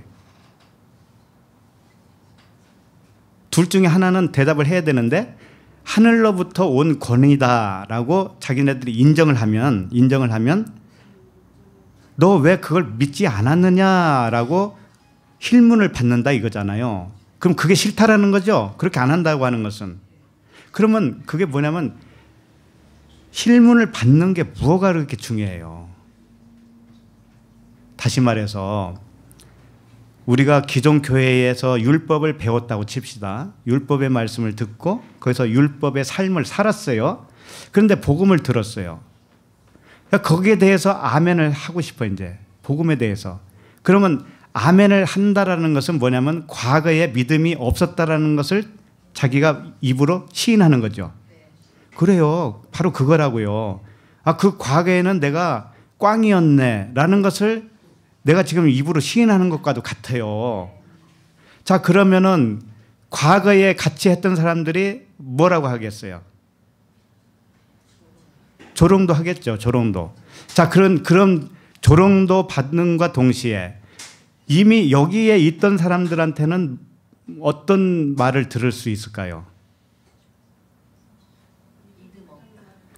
둘 중에 하나는 대답을 해야 되는데 하늘로부터 온 권위다라고 자기네들이 인정을 하면 너 왜 그걸 믿지 않았느냐라고 힐문을 받는다 이거잖아요. 그럼 그게 싫다라는 거죠. 그렇게 안 한다고 하는 것은. 그러면 그게 뭐냐면 힐문을 받는 게 뭐가 그렇게 중요해요. 다시 말해서 우리가 기존 교회에서 율법을 배웠다고 칩시다. 율법의 말씀을 듣고 거기서 율법의 삶을 살았어요. 그런데 복음을 들었어요. 그러니까 거기에 대해서 아멘을 하고 싶어 이제 복음에 대해서. 그러면 아멘을 한다라는 것은 뭐냐면 과거에 믿음이 없었다라는 것을 자기가 입으로 시인하는 거죠. 그래요. 바로 그거라고요. 아, 그 과거에는 내가 꽝이었네라는 것을 내가 지금 입으로 시인하는 것과도 같아요. 자, 그러면은 과거에 같이 했던 사람들이 뭐라고 하겠어요? 조롱도 하겠죠. 조롱도. 자, 그런 조롱도 받는과 동시에 이미 여기에 있던 사람들한테는 어떤 말을 들을 수 있을까요?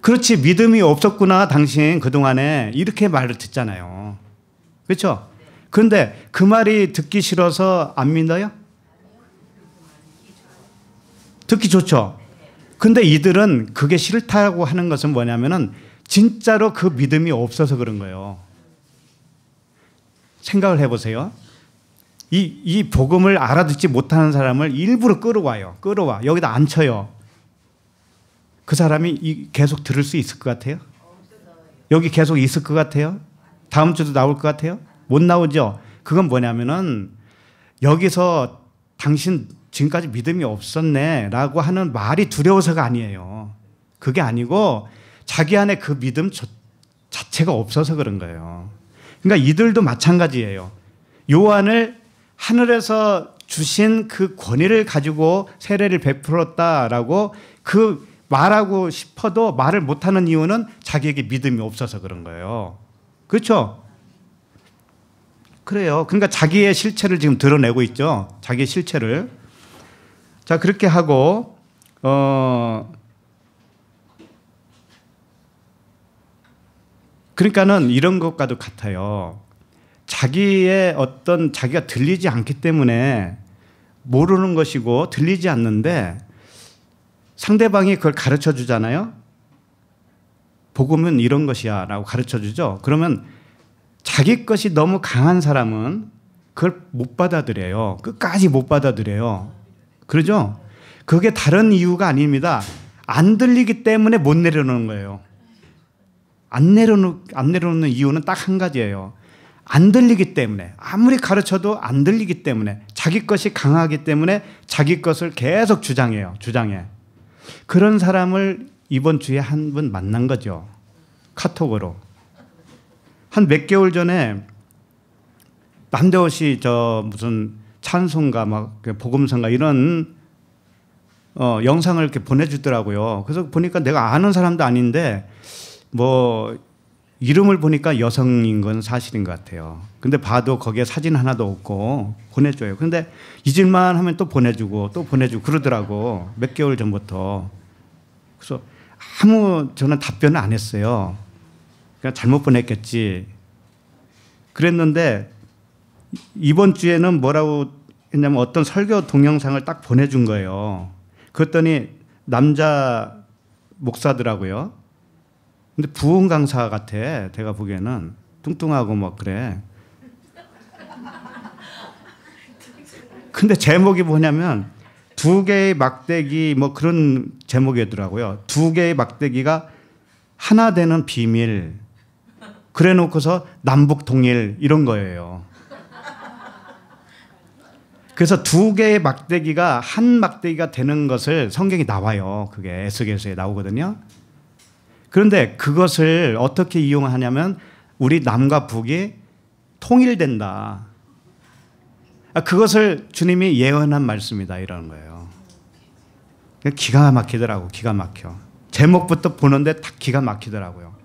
그렇지, 믿음이 없었구나 당신 그동안에 이렇게 말을 듣잖아요. 그렇죠? 그런데 그 말이 듣기 싫어서 안 믿어요? 듣기 좋죠? 근데 이들은 그게 싫다고 하는 것은 뭐냐면은 진짜로 그 믿음이 없어서 그런 거예요. 생각을 해보세요. 이 복음을 알아듣지 못하는 사람을 일부러 끌어와요. 끌어와. 여기다 앉혀요. 그 사람이 계속 들을 수 있을 것 같아요? 여기 계속 있을 것 같아요? 다음 주도 나올 것 같아요? 못 나오죠? 그건 뭐냐면은 여기서 당신 지금까지 믿음이 없었네 라고 하는 말이 두려워서가 아니에요. 그게 아니고 자기 안에 그 믿음 자체가 없어서 그런 거예요. 그러니까 이들도 마찬가지예요. 요한을 하늘에서 주신 그 권위를 가지고 세례를 베풀었다라고 그 말하고 싶어도 말을 못하는 이유는 자기에게 믿음이 없어서 그런 거예요. 그렇죠? 그래요. 그러니까 자기의 실체를 지금 드러내고 있죠. 자기의 실체를. 자, 그렇게 하고 그러니까는 이런 것과도 같아요. 자기의 자기가 들리지 않기 때문에 모르는 것이고 들리지 않는데 상대방이 그걸 가르쳐 주잖아요. 복음은 이런 것이야 라고 가르쳐 주죠. 그러면 자기 것이 너무 강한 사람은 그걸 못 받아들여요. 끝까지 못 받아들여요. 그러죠? 그게 다른 이유가 아닙니다. 안 들리기 때문에 못 내려놓는 거예요. 안 내려놓는 이유는 딱 한 가지예요. 안 들리기 때문에. 아무리 가르쳐도 안 들리기 때문에. 자기 것이 강하기 때문에 자기 것을 계속 주장해요. 주장해. 그런 사람을 이번 주에 한 분 만난 거죠. 카톡으로. 한 몇 개월 전에 남대호 씨 무슨 찬송가 복음성가 이런 영상을 이렇게 보내주더라고요. 그래서 보니까 내가 아는 사람도 아닌데 뭐 이름을 보니까 여성인 건 사실인 것 같아요. 근데 봐도 거기에 사진 하나도 없고 보내줘요. 근데 잊을만 하면 또 보내주고 또 보내주고 그러더라고. 몇 개월 전부터. 그래서 저는 답변을 안 했어요. 그냥 잘못 보냈겠지. 그랬는데 이번 주에는 뭐라고 했냐면 어떤 설교 동영상을 딱 보내준 거예요. 그랬더니 남자 목사더라고요. 근데 부흥 강사 같아. 제가 보기에는 뚱뚱하고 뭐 그래. 근데 제목이 뭐냐면 두 개의 막대기 뭐 그런 제목이더라고요. 두 개의 막대기가 하나 되는 비밀. 그래 놓고서 남북 통일 이런 거예요. 그래서 두 개의 막대기가 한 막대기가 되는 것을 성경이 나와요. 그게 에스겔서에 나오거든요. 그런데 그것을 어떻게 이용하냐면 우리 남과 북이 통일된다. 그것을 주님이 예언한 말씀이다 이러는 거예요. 기가 막히더라고. 기가 막혀. 제목부터 보는데 딱 기가 막히더라고요.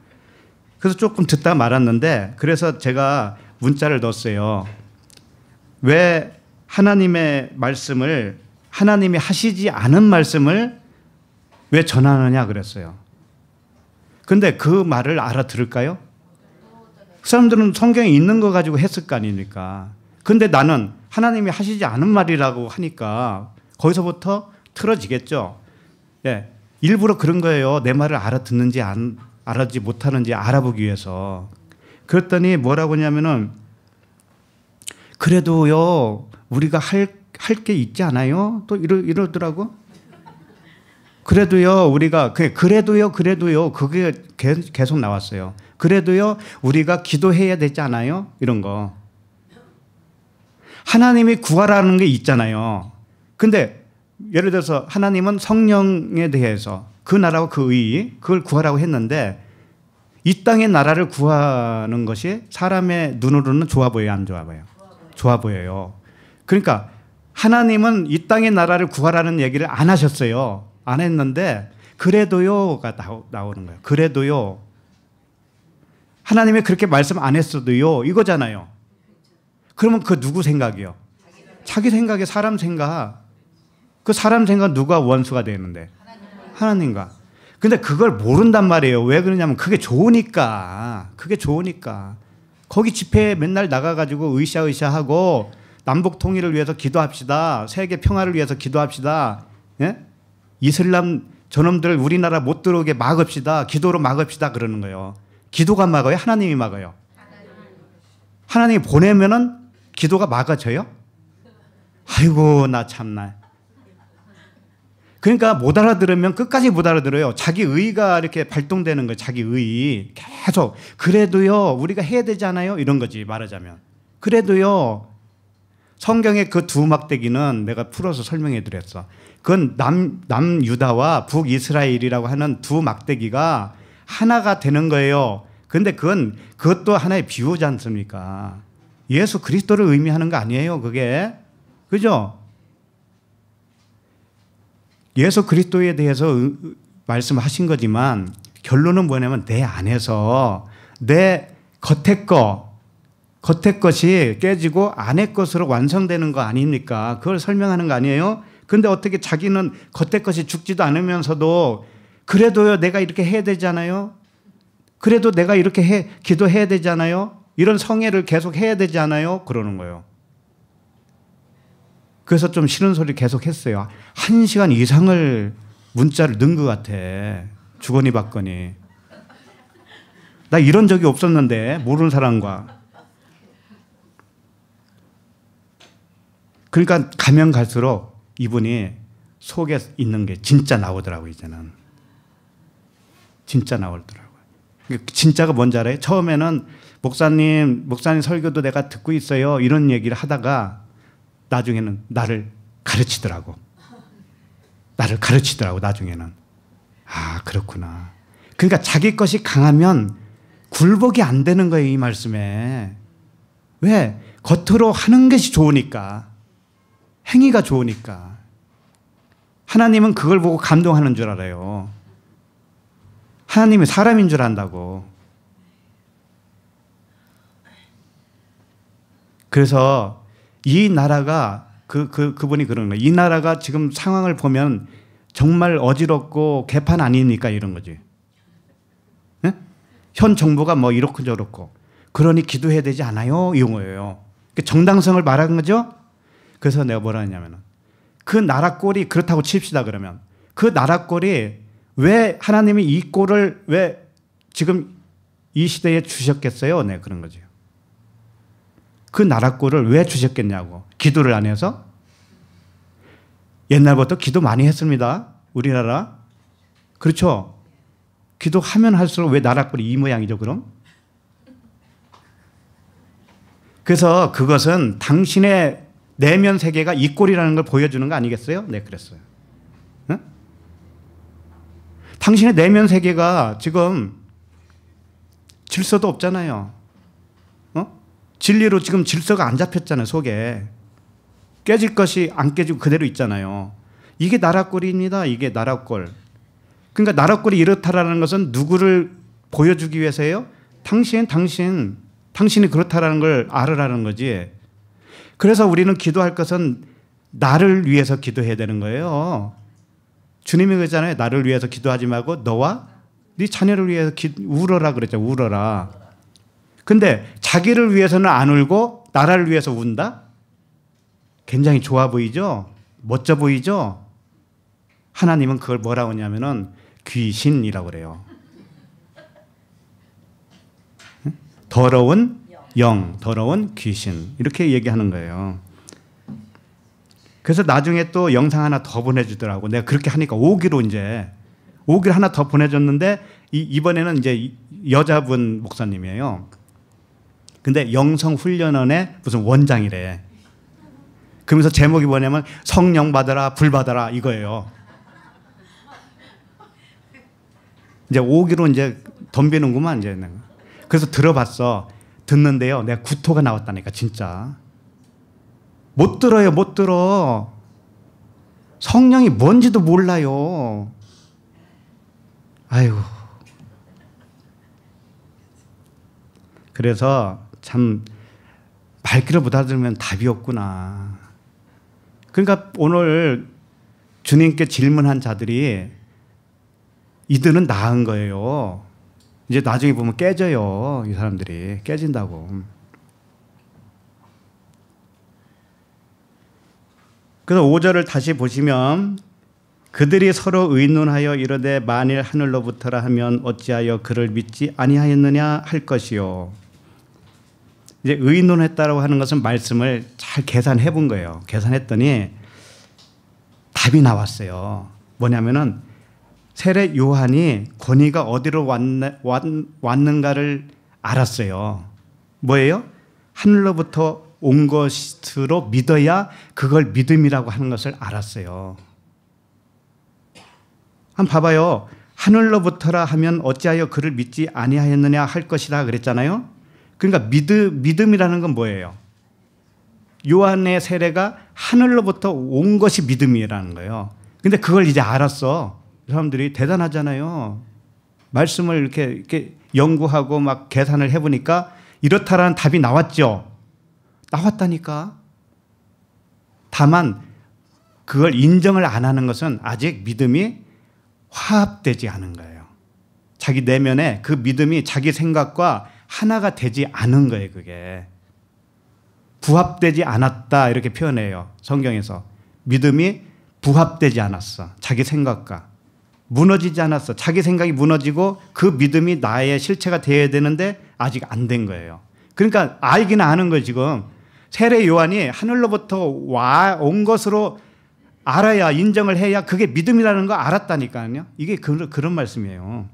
그래서 조금 듣다 말았는데 그래서 제가 문자를 넣었어요. 왜 하나님의 말씀을 하나님이 하시지 않은 말씀을 왜 전하느냐 그랬어요. 근데 그 말을 알아들을까요? 그 사람들은 성경에 있는 거 가지고 했을 거 아닙니까? 근데 나는 하나님이 하시지 않은 말이라고 하니까 거기서부터 틀어지겠죠. 예, 일부러 그런 거예요. 내 말을 알아듣는지 알아듣지 못하는지 알아보기 위해서. 그랬더니 뭐라고 하냐면은 그래도요 우리가 할 게 있지 않아요? 또 이러더라고. 그래도요 우리가 그래도요 그게 계속 나왔어요. 그래도요 우리가 기도해야 되지 않아요? 이런 거. 하나님이 구하라는 게 있잖아요. 근데 예를 들어서 하나님은 성령에 대해서 그 나라와 그 의 그걸 구하라고 했는데 이 땅의 나라를 구하는 것이 사람의 눈으로는 좋아 보여요, 안 좋아 보여요? 좋아 보여요. 그러니까 하나님은 이 땅의 나라를 구하라는 얘기를 안 하셨어요. 안 했는데 그래도요가 나오는 거예요. 그래도요. 하나님이 그렇게 말씀 안 했어도요 이거잖아요. 그러면 그 누구 생각이요? 자기 생각에 사람 생각. 그 사람 생각 누가 원수가 되는데? 하나님과. 근데 그걸 모른단 말이에요. 왜 그러냐면 그게 좋으니까. 그게 좋으니까. 거기 집회에 맨날 나가가지고 으쌰으쌰하고 남북 통일을 위해서 기도합시다. 세계 평화를 위해서 기도합시다. 예? 이슬람 저놈들 우리나라 못 들어오게 막읍시다. 기도로 막읍시다. 그러는 거예요. 기도가 막아요? 하나님이 막아요? 하나님이 보내면은 기도가 막아져요? 아이고 나 참나. 그러니까 못 알아들으면 끝까지 못 알아들어요. 자기 의가 이렇게 발동되는 거예요. 자기 의. 계속 그래도요 우리가 해야 되지 않아요? 이런 거지 말하자면. 그래도요 성경의 그 두 막대기는 내가 풀어서 설명해 드렸어. 그건 남유다와 북이스라엘이라고 하는 두 막대기가 하나가 되는 거예요. 근데 그것도 하나의 비유지 않습니까? 예수 그리스도를 의미하는 거 아니에요, 그게. 그죠? 예수 그리스도에 대해서 말씀하신 거지만 결론은 뭐냐면 내 안에서 내 겉의 것이 깨지고 안의 것으로 완성되는 거 아닙니까? 그걸 설명하는 거 아니에요? 근데 어떻게 자기는 겉의 것이 죽지도 않으면서도 그래도요 내가 이렇게 해야 되잖아요. 그래도 내가 이렇게 기도해야 되잖아요. 이런 성애를 계속 해야 되지 않아요? 그러는 거예요. 그래서 좀 싫은 소리 계속 했어요. 1시간 이상을 문자를 넣은 것 같아. 주거니 받거니. 나 이런 적이 없었는데 모르는 사람과. 그러니까 가면 갈수록 이분이 속에 있는 게 진짜 나오더라고요. 이제는. 진짜 나오더라고요. 진짜가 뭔지 알아요? 처음에는 목사님 설교도 내가 듣고 있어요. 이런 얘기를 하다가 나중에는 나를 가르치더라고. 나중에는. 아, 그렇구나. 그러니까 자기 것이 강하면 굴복이 안 되는 거예요, 이 말씀에. 왜? 겉으로 하는 것이 좋으니까. 행위가 좋으니까. 하나님은 그걸 보고 감동하는 줄 알아요. 하나님이 사람인 줄 안다고. 그래서 이 나라가 그분이 그러는 거예요. 이 나라가 지금 상황을 보면 정말 어지럽고 개판 아닙니까? 이런 거지. 네? 현 정부가 뭐 이렇고 저렇고. 그러니 기도해야 되지 않아요? 이런 거예요. 정당성을 말한 거죠. 그래서 내가 뭐라 했냐면 그 나라 꼴이 그렇다고 칩시다. 그러면 그 나라 꼴이 왜 하나님이 이 꼴을 왜 지금 이 시대에 주셨겠어요? 네, 그런 거죠. 그 나라 꼴을 왜 주셨겠냐고. 기도를 안 해서? 옛날부터 기도 많이 했습니다. 우리나라. 그렇죠? 기도하면 할수록 왜 나라 꼴이 이 모양이죠, 그럼? 그래서 그것은 당신의 내면 세계가 이 꼴이라는 걸 보여주는 거 아니겠어요? 네, 그랬어요. 응? 당신의 내면 세계가 지금 질서도 없잖아요. 진리로 지금 질서가 안 잡혔잖아요, 속에. 깨질 것이 안 깨지고 그대로 있잖아요. 이게 나라꼴입니다. 이게 나라꼴. 그러니까 나라꼴이 이렇다라는 것은 누구를 보여주기 위해서예요? 당신이 그렇다라는 걸 알으라는 거지. 그래서 우리는 기도할 것은 나를 위해서 기도해야 되는 거예요. 주님이 그러잖아요. 나를 위해서 기도하지 말고 너와 네 자녀를 위해서 울어라 그랬죠. 울어라. 근데 자기를 위해서는 안 울고 나라를 위해서 운다? 굉장히 좋아 보이죠? 멋져 보이죠? 하나님은 그걸 뭐라고 하냐면은 귀신이라고 그래요. 더러운 영, 더러운 귀신. 이렇게 얘기하는 거예요. 그래서 나중에 또 영상 하나 더 보내주더라고. 내가 그렇게 하니까 오기로 하나 더 보내줬는데 이번에는 이제 여자분 목사님이에요. 근데 영성훈련원의 무슨 원장이래. 그러면서 제목이 뭐냐면 성령 받아라, 불 받아라 이거예요. 이제 오기로 이제 덤비는구만 이제. 그래서 들어봤어. 듣는데요. 내가 구토가 나왔다니까 진짜. 못 들어요. 못 들어. 성령이 뭔지도 몰라요. 아이고. 그래서 참 말귀를 못 알아들으면 답이 없구나. 그러니까 오늘 주님께 질문한 자들이 이들은 나은 거예요. 이제 나중에 보면 깨져요. 이 사람들이 깨진다고. 그래서 5절을 다시 보시면 그들이 서로 의논하여 이르되 만일 하늘로부터라 하면 어찌하여 그를 믿지 아니하였느냐 할 것이요. 이제 의논했다라고 하는 것은 말씀을 잘 계산해 본 거예요. 계산했더니 답이 나왔어요. 뭐냐면은 세례 요한이 권위가 어디로 왔는가를 알았어요. 뭐예요? 하늘로부터 온 것으로 믿어야 그걸 믿음이라고 하는 것을 알았어요. 한번 봐봐요. 하늘로부터라 하면 어찌하여 그를 믿지 아니하였느냐 할 것이라 그랬잖아요. 그러니까 믿음이라는 건 뭐예요? 요한의 세례가 하늘로부터 온 것이 믿음이라는 거예요. 근데 그걸 이제 알았어. 사람들이 대단하잖아요. 말씀을 이렇게 연구하고 막 계산을 해보니까 이렇다라는 답이 나왔죠. 나왔다니까. 다만 그걸 인정을 안 하는 것은 아직 믿음이 화합되지 않은 거예요. 자기 내면에 그 믿음이 자기 생각과 하나가 되지 않은 거예요. 그게 부합되지 않았다 이렇게 표현해요. 성경에서 믿음이 부합되지 않았어. 자기 생각과 무너지지 않았어. 자기 생각이 무너지고 그 믿음이 나의 실체가 되어야 되는데 아직 안 된 거예요. 그러니까 알기는 아는 거예요. 지금 세례 요한이 하늘로부터 온 것으로 알아야 인정을 해야 그게 믿음이라는 거 알았다니까요. 이게 그런 말씀이에요.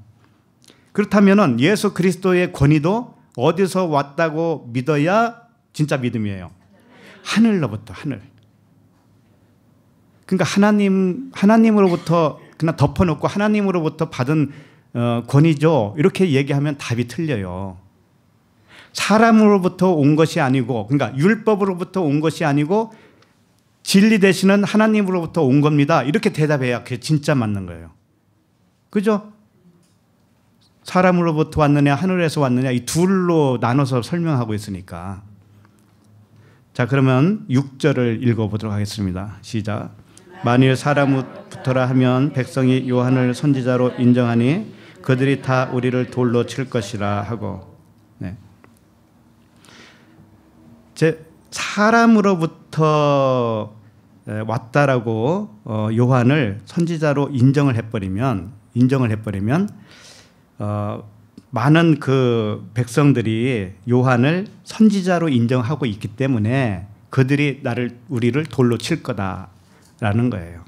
그렇다면 예수 그리스도의 권위도 어디서 왔다고 믿어야 진짜 믿음이에요. 하늘로부터 하늘. 그러니까 하나님으로부터 그냥 덮어놓고 하나님으로부터 받은 권위죠. 이렇게 얘기하면 답이 틀려요. 사람으로부터 온 것이 아니고, 그러니까 율법으로부터 온 것이 아니고 진리 되시는 하나님으로부터 온 겁니다. 이렇게 대답해야 그게 진짜 맞는 거예요. 그죠? 사람으로부터 왔느냐 하늘에서 왔느냐 이 둘로 나눠서 설명하고 있으니까. 자, 그러면 6절을 읽어보도록 하겠습니다. 시작. 만일 사람부터라 하면 백성이 요한을 선지자로 인정하니 그들이 다 우리를 돌로 칠 것이라 하고. 네. 사람으로부터 왔다라고 요한을 선지자로 인정을 해버리면 많은 그 백성들이 요한을 선지자로 인정하고 있기 때문에 그들이 우리를 돌로 칠 거다라는 거예요.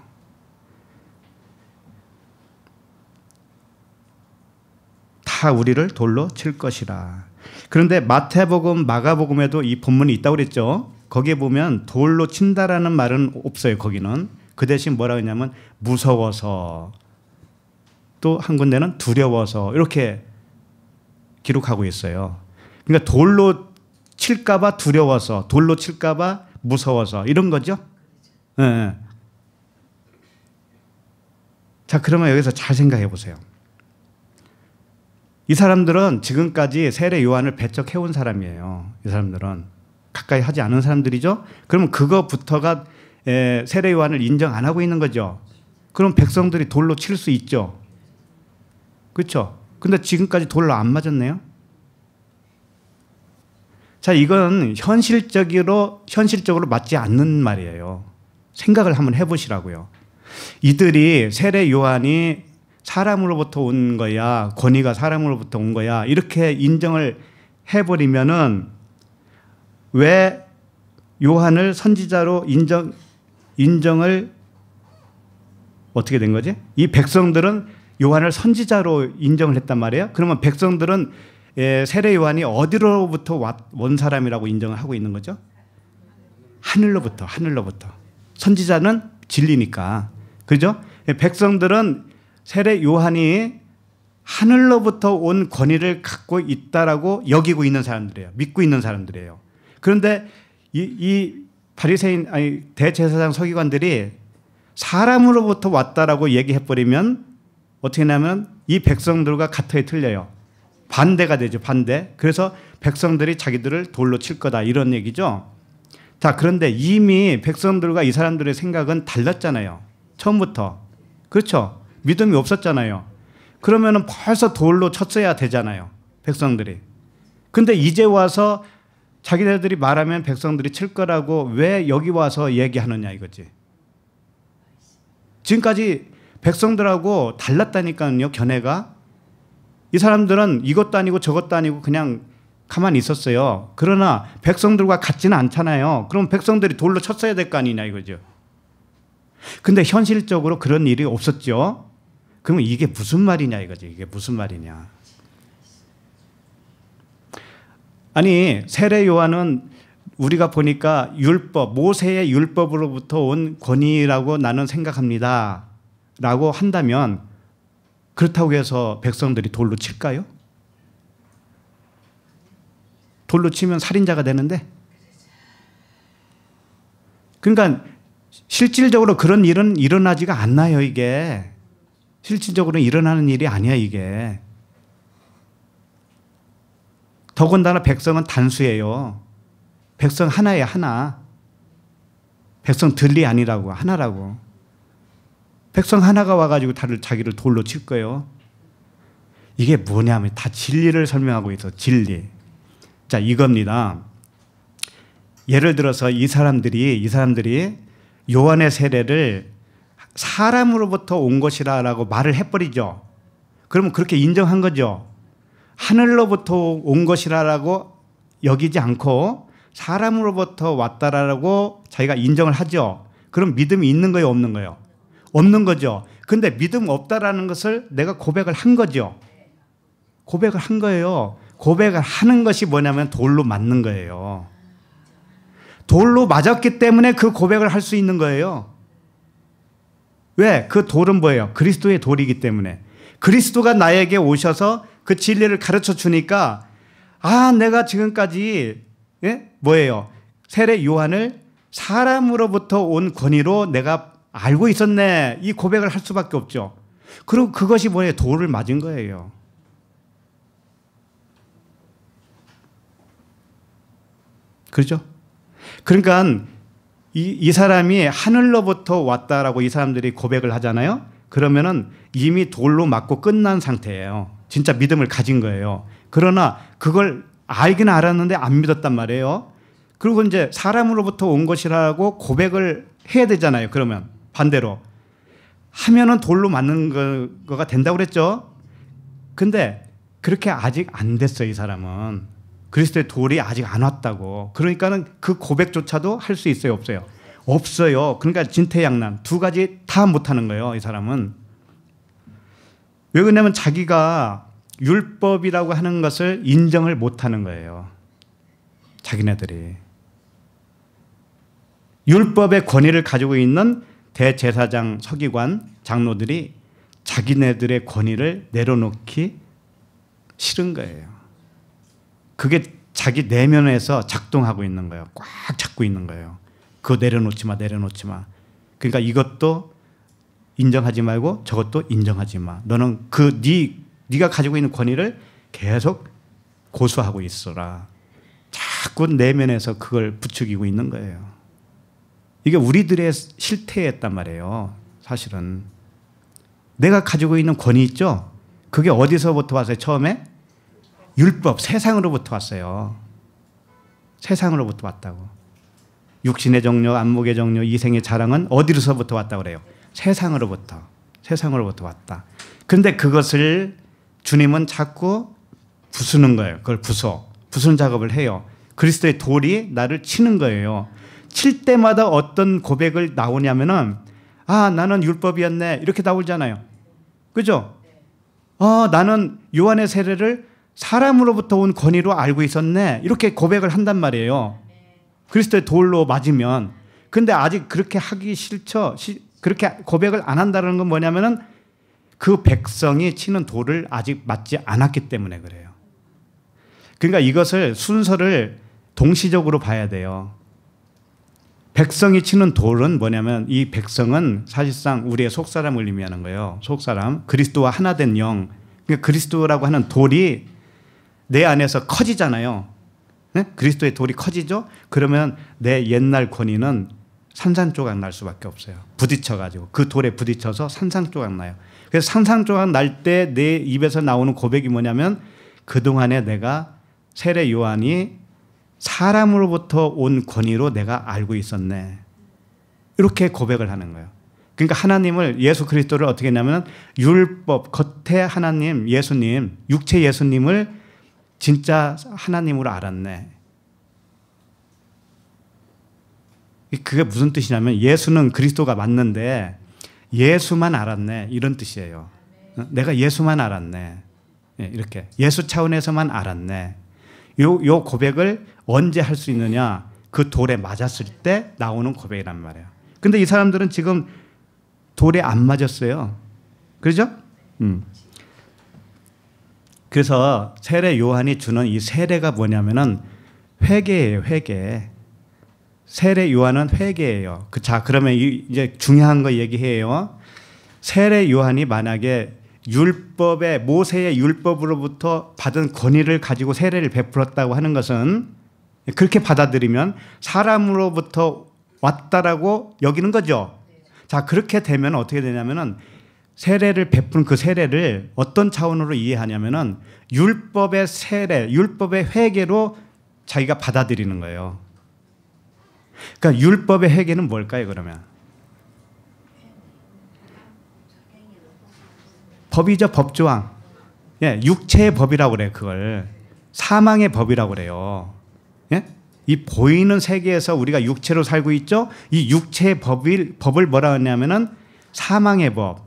다 우리를 돌로 칠 것이라. 그런데 마태복음, 마가복음에도 이 본문이 있다고 그랬죠. 거기에 보면 돌로 친다라는 말은 없어요. 거기는. 그 대신 뭐라고 했냐면 무서워서, 또 한 군데는 두려워서 이렇게 기록하고 있어요. 그러니까 돌로 칠까 봐 두려워서, 돌로 칠까 봐 무서워서 이런 거죠. 네. 자, 그러면 여기서 잘 생각해 보세요. 이 사람들은 지금까지 세례 요한을 배척해온 사람이에요. 이 사람들은 가까이 하지 않은 사람들이죠. 그러면 그거부터가 세례 요한을 인정 안 하고 있는 거죠. 그럼 백성들이 돌로 칠 수 있죠. 그렇죠? 근데 지금까지 돌로 안 맞았네요. 자, 이건 현실적으로 맞지 않는 말이에요. 생각을 한번 해보시라고요. 이들이 세례 요한이 사람으로부터 온 거야, 권위가 사람으로부터 온 거야, 이렇게 인정을 해버리면은 왜 요한을 선지자로 인정을 어떻게 된 거지? 이 백성들은 요한을 선지자로 인정을 했단 말이에요. 그러면 백성들은 세례 요한이 어디로부터 온 사람이라고 인정을 하고 있는 거죠? 하늘로부터. 선지자는 진리니까. 그죠? 백성들은 세례 요한이 하늘로부터 온 권위를 갖고 있다라고 여기고 있는 사람들이에요. 믿고 있는 사람들이에요. 그런데 이 바리새인, 아니 대제사장 서기관들이 사람으로부터 왔다라고 얘기해버리면 어떻게 하냐면 이 백성들과 같아에 틀려요. 반대가 되죠. 반대. 그래서 백성들이 자기들을 돌로 칠 거다 이런 얘기죠. 자, 그런데 이미 백성들과 이 사람들의 생각은 달랐잖아요. 처음부터. 그렇죠? 믿음이 없었잖아요. 그러면은 벌써 돌로 쳤어야 되잖아요. 백성들이. 근데 이제 와서 자기네들이 말하면 백성들이 칠 거라고 왜 여기 와서 얘기하느냐 이거지. 지금까지 백성들하고 달랐다니까요, 견해가. 이 사람들은 이것도 아니고 저것도 아니고 그냥 가만히 있었어요. 그러나 백성들과 같지는 않잖아요. 그럼 백성들이 돌로 쳤어야 될 거 아니냐 이거죠. 근데 현실적으로 그런 일이 없었죠. 그러면 이게 무슨 말이냐 이거지. 이게 무슨 말이냐. 아니, 세례 요한은 우리가 보니까 율법, 모세의 율법으로부터 온 권위라고 나는 생각합니다 라고 한다면 그렇다고 해서 백성들이 돌로 칠까요? 돌로 치면 살인자가 되는데. 그러니까 실질적으로 그런 일은 일어나지가 않나요, 이게. 실질적으로 일어나는 일이 아니야, 이게. 더군다나 백성은 단수예요. 백성 하나예요, 하나. 백성들이 아니라고, 하나라고. 백성 하나가 와가지고 다들 자기를 돌로 칠 거예요. 이게 뭐냐면 다 진리를 설명하고 있어, 진리. 자, 이겁니다. 예를 들어서 이 사람들이 요한의 세례를 사람으로부터 온 것이라고 말을 해버리죠. 그러면 그렇게 인정한 거죠. 하늘로부터 온 것이라고 여기지 않고 사람으로부터 왔다라고 자기가 인정을 하죠. 그럼 믿음이 있는 거예요, 없는 거예요? 없는 거죠. 근데 믿음 없다라는 것을 내가 고백을 한 거죠. 고백을 한 거예요. 고백을 하는 것이 뭐냐면 돌로 맞는 거예요. 돌로 맞았기 때문에 그 고백을 할 수 있는 거예요. 왜? 그 돌은 뭐예요? 그리스도의 돌이기 때문에. 그리스도가 나에게 오셔서 그 진리를 가르쳐 주니까, 아, 내가 지금까지, 뭐예요? 세례 요한을 사람으로부터 온 권위로 내가 알고 있었네. 이 고백을 할 수밖에 없죠. 그리고 그것이 뭐예요? 돌을 맞은 거예요. 그렇죠? 그러니까 이 사람이 하늘로부터 왔다라고 이 사람들이 고백을 하잖아요. 그러면은 이미 돌로 맞고 끝난 상태예요. 진짜 믿음을 가진 거예요. 그러나 그걸 알긴 알았는데 안 믿었단 말이에요. 그리고 이제 사람으로부터 온 것이라고 고백을 해야 되잖아요. 그러면 반대로 하면은 돌로 맞는 거가 된다고 그랬죠. 근데 그렇게 아직 안 됐어요. 이 사람은. 그리스도의 돌이 아직 안 왔다고. 그러니까는 그 고백조차도 할 수 있어요? 없어요? 없어요. 그러니까 진퇴양난 두 가지 다 못하는 거예요. 이 사람은. 왜 그러냐면 자기가 율법이라고 하는 것을 인정을 못하는 거예요. 자기네들이. 율법의 권위를 가지고 있는 대제사장, 서기관, 장로들이 자기네들의 권위를 내려놓기 싫은 거예요. 그게 자기 내면에서 작동하고 있는 거예요. 꽉 잡고 있는 거예요. 그거 내려놓지 마, 내려놓지 마. 그러니까 이것도 인정하지 말고 저것도 인정하지 마. 너는 네가 가지고 있는 권위를 계속 고수하고 있어라. 자꾸 내면에서 그걸 부추기고 있는 거예요. 이게 우리들의 실태였단 말이에요. 사실은. 내가 가지고 있는 권위 있죠? 그게 어디서부터 왔어요? 처음에? 율법, 세상으로부터 왔어요. 세상으로부터 왔다고. 육신의 정욕, 안목의 정욕, 이생의 자랑은 어디로서부터 왔다고 그래요? 세상으로부터. 세상으로부터 왔다. 그런데 그것을 주님은 자꾸 부수는 거예요. 그걸 부수는 작업을 해요. 그리스도의 돌이 나를 치는 거예요. 칠 때마다 어떤 고백을 나오냐면은 나는 율법이었네. 이렇게 나오잖아요. 그죠? 나는 요한의 세례를 사람으로부터 온 권위로 알고 있었네. 이렇게 고백을 한단 말이에요. 그리스도의 돌로 맞으면. 근데 아직 그렇게 하기 싫죠. 그렇게 고백을 안 한다는 건 뭐냐면은 그 백성이 치는 돌을 아직 맞지 않았기 때문에 그래요. 그러니까 이것을 순서를 동시적으로 봐야 돼요. 백성이 치는 돌은 뭐냐면 이 백성은 사실상 우리의 속사람을 의미하는 거예요. 속사람. 그리스도와 하나 된 영. 그러니까 그리스도라고 하는 돌이 내 안에서 커지잖아요. 네? 그리스도의 돌이 커지죠? 그러면 내 옛날 권위는 산산조각 날 수밖에 없어요. 부딪혀가지고. 그 돌에 부딪혀서 산산조각 나요. 그래서 산산조각 날 때 내 입에서 나오는 고백이 뭐냐면 그동안에 내가 세례 요한이 사람으로부터 온 권위로 내가 알고 있었네. 이렇게 고백을 하는 거예요. 그러니까 하나님을, 예수 그리스도를 어떻게 했냐면 율법, 겉에 하나님, 예수님, 육체 예수님을 진짜 하나님으로 알았네. 그게 무슨 뜻이냐면 예수는 그리스도가 맞는데 예수만 알았네. 이런 뜻이에요. 내가 예수만 알았네. 이렇게. 예수 차원에서만 알았네. 요 고백을 언제 할 수 있느냐? 그 돌에 맞았을 때 나오는 고백이란 말이에요. 근데 이 사람들은 지금 돌에 안 맞았어요. 그렇죠? 그래서 세례 요한이 주는 이 세례가 뭐냐면은 회개예요, 회개. 세례 요한은 회개예요. 자, 그러면 이제 중요한 거 얘기해요. 세례 요한이 만약에 율법의, 모세의 율법으로부터 받은 권위를 가지고 세례를 베풀었다고 하는 것은 그렇게 받아들이면 사람으로부터 왔다라고 여기는 거죠. 자, 그렇게 되면 어떻게 되냐면은 세례를 베푼 그 세례를 어떤 차원으로 이해하냐면은 율법의 세례, 율법의 회개로 자기가 받아들이는 거예요. 그러니까 율법의 회개는 뭘까요, 그러면? 법이죠, 법조항. 예, 육체의 법이라고 그래요, 그걸. 사망의 법이라고 그래요. 예? 이 보이는 세계에서 우리가 육체로 살고 있죠? 이 육체의 법을 뭐라 하냐면은 사망의 법,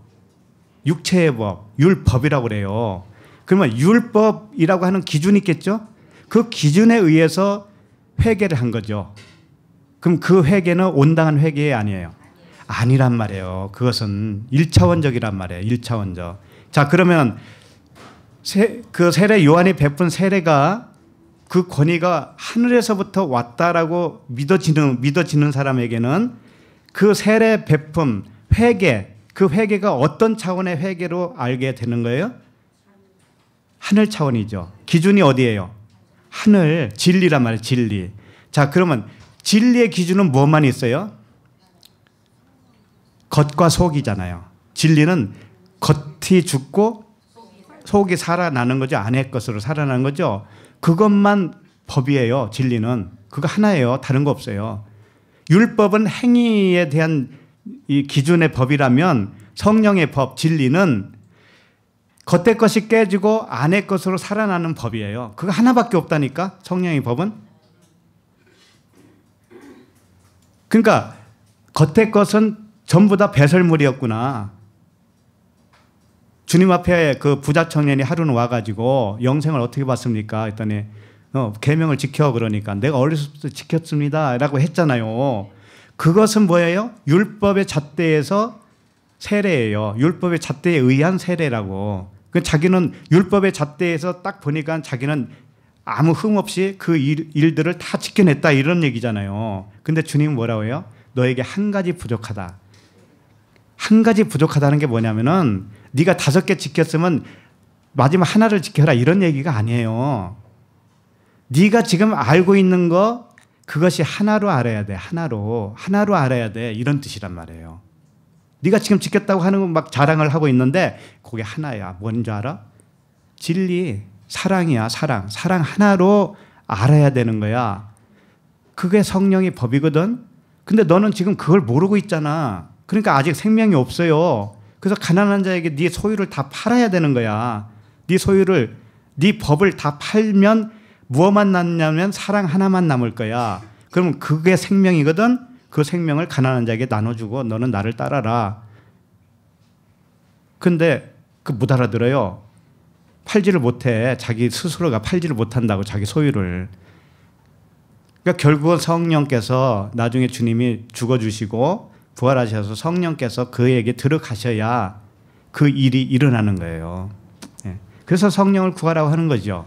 육체의 법, 율법이라고 그래요. 그러면 율법이라고 하는 기준이 있겠죠? 그 기준에 의해서 회개를 한 거죠. 그럼 그 회개는 온당한 회개 아니에요? 아니란 말이에요. 그것은 1차원적이란 말이에요. 1차원적. 자, 그러면 그 세례 요한이 베푼 세례가 그 권위가 하늘에서부터 왔다라고 믿어지는 사람에게는 그 세례 베품, 회개, 그 회개가 어떤 차원의 회개로 알게 되는 거예요? 하늘 차원이죠. 기준이 어디예요? 하늘, 진리란 말이에요. 진리. 자, 그러면 진리의 기준은 뭐만 있어요? 겉과 속이잖아요. 진리는 겉이 죽고 속이 살아나는 거죠. 안의 것으로 살아나는 거죠. 그것만 법이에요. 진리는. 그거 하나예요. 다른 거 없어요. 율법은 행위에 대한 이 기준의 법이라면 성령의 법, 진리는 겉의 것이 깨지고 안의 것으로 살아나는 법이에요. 그거 하나밖에 없다니까, 성령의 법은. 그러니까 겉의 것은 전부 다 배설물이었구나. 주님 앞에 그 부자 청년이 하루는 와가지고 영생을 어떻게 받습니까? 했더니 계명을 지켜. 그러니까 내가 어렸을 때 지켰습니다 라고 했잖아요. 그것은 뭐예요? 율법의 잣대에서 세례예요. 율법의 잣대에 의한 세례라고. 그 자기는 율법의 잣대에서 딱 보니까 자기는 아무 흠 없이 그 일들을 다 지켜냈다, 이런 얘기잖아요. 근데 주님은 뭐라고 해요? 너에게 한 가지 부족하다. 한 가지 부족하다는 게 뭐냐면은 네가 5개 지켰으면 마지막 하나를 지켜라, 이런 얘기가 아니에요. 네가 지금 알고 있는 거, 그것이 하나로 알아야 돼. 하나로 알아야 돼, 이런 뜻이란 말이에요. 네가 지금 지켰다고 하는 건 막 자랑을 하고 있는데 그게 하나야. 뭔지 알아? 진리, 사랑이야. 사랑 하나로 알아야 되는 거야. 그게 성령의 법이거든. 근데 너는 지금 그걸 모르고 있잖아. 그러니까 아직 생명이 없어요. 그래서 가난한 자에게 네 소유를 다 팔아야 되는 거야. 네 소유를, 네 법을 다 팔면 무엇만 남냐면 사랑 하나만 남을 거야. 그러면 그게 생명이거든. 그 생명을 가난한 자에게 나눠주고 너는 나를 따라라. 근데 그 못 알아들어요. 팔지를 못해. 자기 스스로가 팔지를 못한다고, 자기 소유를. 그러니까 결국은 성령께서, 나중에 주님이 죽어주시고 부활하셔서 성령께서 그에게 들어가셔야 그 일이 일어나는 거예요. 그래서 성령을 구하라고 하는 거죠.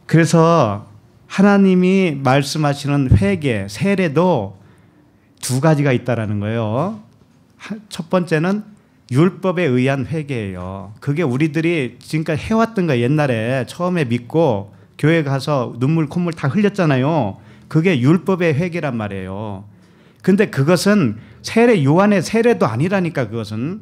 그래서 하나님이 말씀하시는 회개, 세례도 2가지가 있다라는 거예요. 첫 번째는 율법에 의한 회개예요. 그게 우리들이 지금까지 해왔던 거, 옛날에 처음에 믿고 교회 가서 눈물 콧물 다 흘렸잖아요. 그게 율법의 회개란 말이에요. 근데 그것은 세례 요한의 세례도 아니라니까. 그것은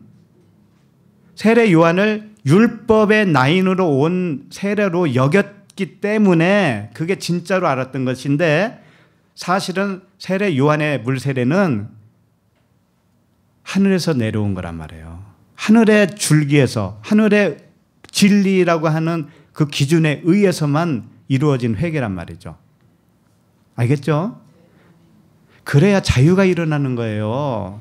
세례 요한을 율법의 라인으로 온 세례로 여겼기 때문에 그게 진짜로 알았던 것인데, 사실은 세례 요한의 물세례는 하늘에서 내려온 거란 말이에요. 하늘의 줄기에서, 하늘의 진리라고 하는 그 기준에 의해서만 이루어진 회개란 말이죠. 알겠죠? 그래야 자유가 일어나는 거예요.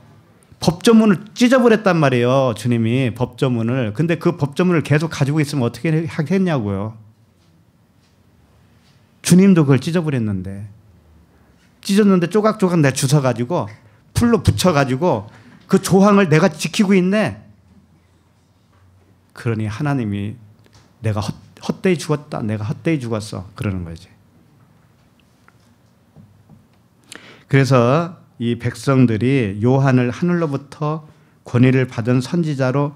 법조문을 찢어버렸단 말이에요. 주님이 법조문을. 근데 그 법조문을 계속 가지고 있으면 어떻게 하겠냐고요. 주님도 그걸 찢어버렸는데, 조각조각 내가 주워가지고 풀로 붙여가지고 그 조항을 내가 지키고 있네. 그러니 하나님이 내가 헛되이 죽었다, 내가 헛되이 죽었어, 그러는 거지. 그래서 이 백성들이 요한을 하늘로부터 권위를 받은 선지자로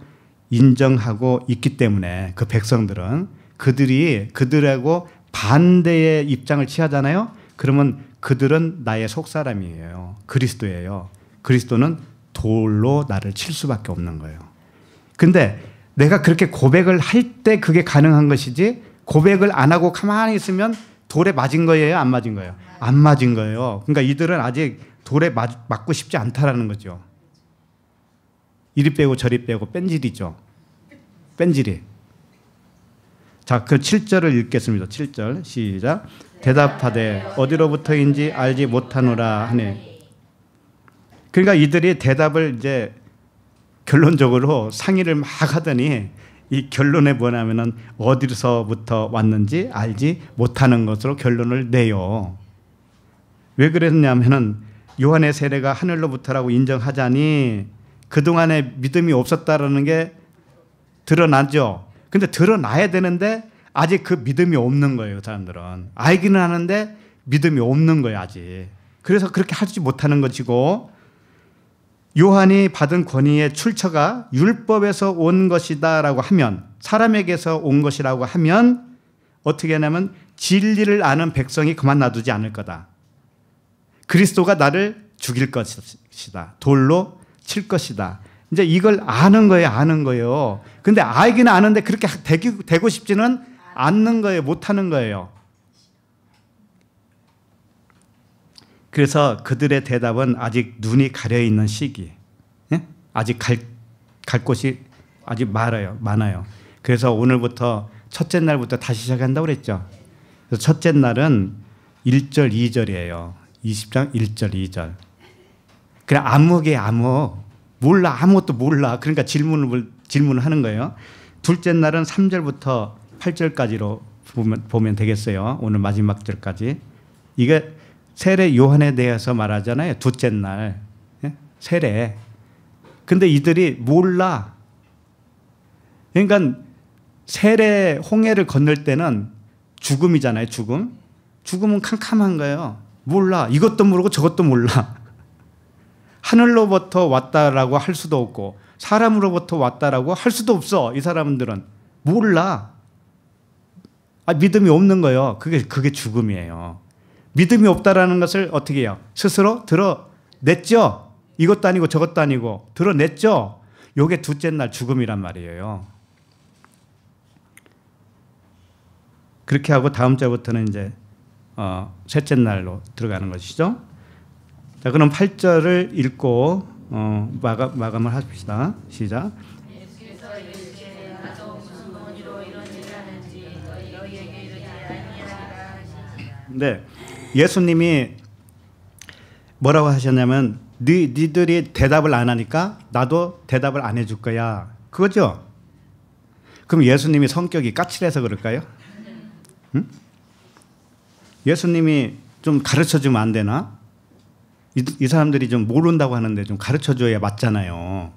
인정하고 있기 때문에, 그 백성들은 그들하고 반대의 입장을 취하잖아요. 그러면 그들은 나의 속사람이에요. 그리스도예요. 그리스도는 돌로 나를 칠 수밖에 없는 거예요. 근데 내가 그렇게 고백을 할 때 그게 가능한 것이지, 고백을 안 하고 가만히 있으면 돌에 맞은 거예요? 안 맞은 거예요? 안 맞은 거예요. 그러니까 이들은 아직 돌에 맞고 싶지 않다라는 거죠. 이리 빼고 저리 빼고 뺀질이죠. 뺀질이. 자, 그 7절을 읽겠습니다. 7절 시작. 대답하되 어디로부터인지 알지 못하노라 하네. 그러니까 이들이 대답을 이제 결론적으로 상의를 막 하더니 이 결론에 뭐냐면은 어디서부터 왔는지 알지 못하는 것으로 결론을 내요. 왜 그랬냐면은 요한의 세례가 하늘로부터라고 인정하자니 그동안에 믿음이 없었다라는 게 드러나죠. 근데 드러나야 되는데 아직 그 믿음이 없는 거예요. 그 사람들은 알기는 하는데 믿음이 없는 거예요. 아직. 그래서 그렇게 하지 못하는 것이고, 요한이 받은 권위의 출처가 율법에서 온 것이다라고 하면, 사람에게서 온 것이라고 하면 어떻게 하냐면 진리를 아는 백성이 그만 놔두지 않을 거다. 그리스도가 나를 죽일 것이다. 돌로 칠 것이다. 이제 이걸 아는 거예요. 아는 거예요. 근데 알기는 아는데 그렇게 되고 싶지는 않는 거예요. 못하는 거예요. 그래서 그들의 대답은 아직 눈이 가려있는 시기. 예? 아직 갈 곳이 아직 많아요. 그래서 오늘부터 첫째 날부터 다시 시작한다고 그랬죠. 그래서 첫째 날은 1절 2절이에요. 20장 1절 2절. 그냥 몰라. 아무것도 몰라. 그러니까 질문을 하는 거예요. 둘째 날은 3절부터 8절까지로 보면 되겠어요. 오늘 마지막 절까지. 이게 세례 요한에 대해서 말하잖아요. 둘째 날. 예? 세례. 근데 이들이 몰라. 그러니까 세례 홍해를 건널 때는 죽음이잖아요. 죽음은 캄캄한 거예요. 몰라. 이것도 모르고 저것도 몰라. 하늘로부터 왔다라고 할 수도 없고 사람으로부터 왔다라고 할 수도 없어. 이 사람들은 몰라. 믿음이 없는 거예요. 그게 죽음이에요. 믿음이 없다라는 것을 어떻게 해요? 스스로 드러냈죠. 이것도 아니고 저것도 아니고 드러냈죠. 요게 둘째 날 죽음이란 말이에요. 그렇게 하고 다음 절부터는 이제 셋째 날로 들어가는 것이죠. 자, 그럼 8절을 읽고 마감을 합시다. 시작. 네, 예수님이 뭐라고 하셨냐면 니들이 대답을 안 하니까 나도 대답을 안 해줄 거야. 그거죠? 그럼 예수님이 성격이 까칠해서 그럴까요? 응? 예수님이 좀 가르쳐주면 안 되나? 이 사람들이 좀 모른다고 하는데 좀 가르쳐줘야 맞잖아요.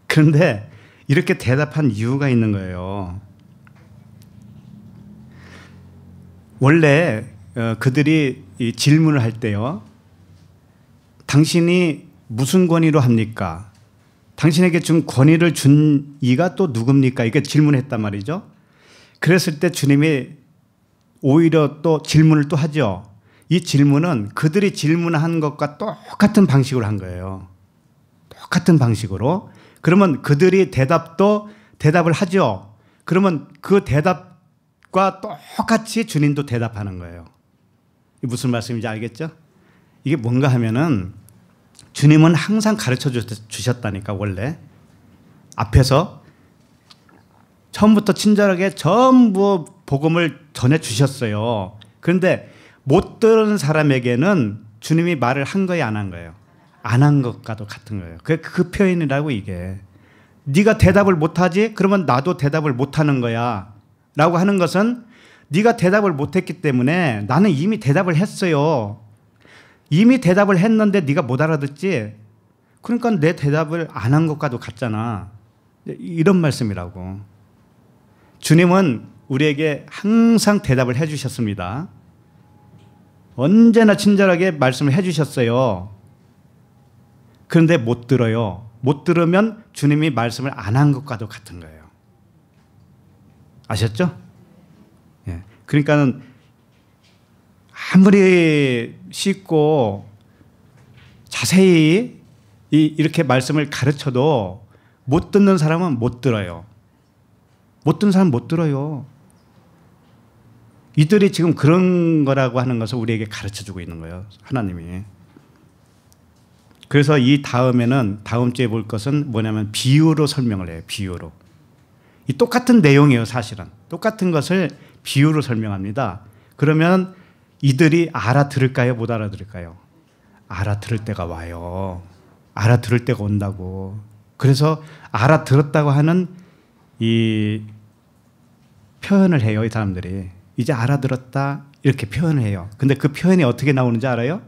그런데 이렇게 대답한 이유가 있는 거예요. 원래 그들이 이 질문을 할 때요. 당신이 무슨 권위로 합니까? 당신에게 준 권위를 준 이가 또 누굽니까? 이렇게 질문했단 말이죠. 그랬을 때 주님이 오히려 또 질문을 또 하죠. 이 질문은 그들이 질문한 것과 똑같은 방식으로 한 거예요. 똑같은 방식으로. 그러면 그들이 대답을 하죠. 그러면 그 대답과 똑같이 주님도 대답하는 거예요. 무슨 말씀인지 알겠죠? 이게 뭔가 하면은 주님은 항상 가르쳐 주셨다니까. 원래 앞에서 처음부터 친절하게 전부 복음을 전해 주셨어요. 그런데 못 들은 사람에게는 주님이 말을 한 거예요, 안 한 거예요? 안 한 것과도 같은 거예요. 그 표현이라고. 이게 네가 대답을 못하지? 그러면 나도 대답을 못하는 거야 라고 하는 것은 네가 대답을 못했기 때문에 나는 이미 대답을 했어요. 이미 대답을 했는데 네가 못 알아듣지? 그러니까 내 대답을 안 한 것과도 같잖아. 이런 말씀이라고. 주님은 우리에게 항상 대답을 해 주셨습니다. 언제나 친절하게 말씀을 해 주셨어요. 그런데 못 들어요. 못 들으면 주님이 말씀을 안 한 것과도 같은 거예요. 아셨죠? 예. 그러니까는 아무리 쉽고 자세히 이렇게 말씀을 가르쳐도 못 듣는 사람은 못 들어요. 못 듣는 사람은 못 들어요. 이들이 지금 그런 거라고 하는 것을 우리에게 가르쳐주고 있는 거예요. 하나님이. 그래서 이 다음에는 다음 주에 볼 것은 뭐냐면 비유로 설명을 해요. 비유로. 이 똑같은 내용이에요. 사실은. 똑같은 것을 비유로 설명합니다. 그러면 이들이 알아들을까요? 못 알아들을까요? 알아들을 때가 와요. 알아들을 때가 온다고. 그래서 알아들었다고 하는 이 표현을 해요. 이 사람들이. 이제 알아들었다 이렇게 표현을 해요. 근데 그 표현이 어떻게 나오는지 알아요?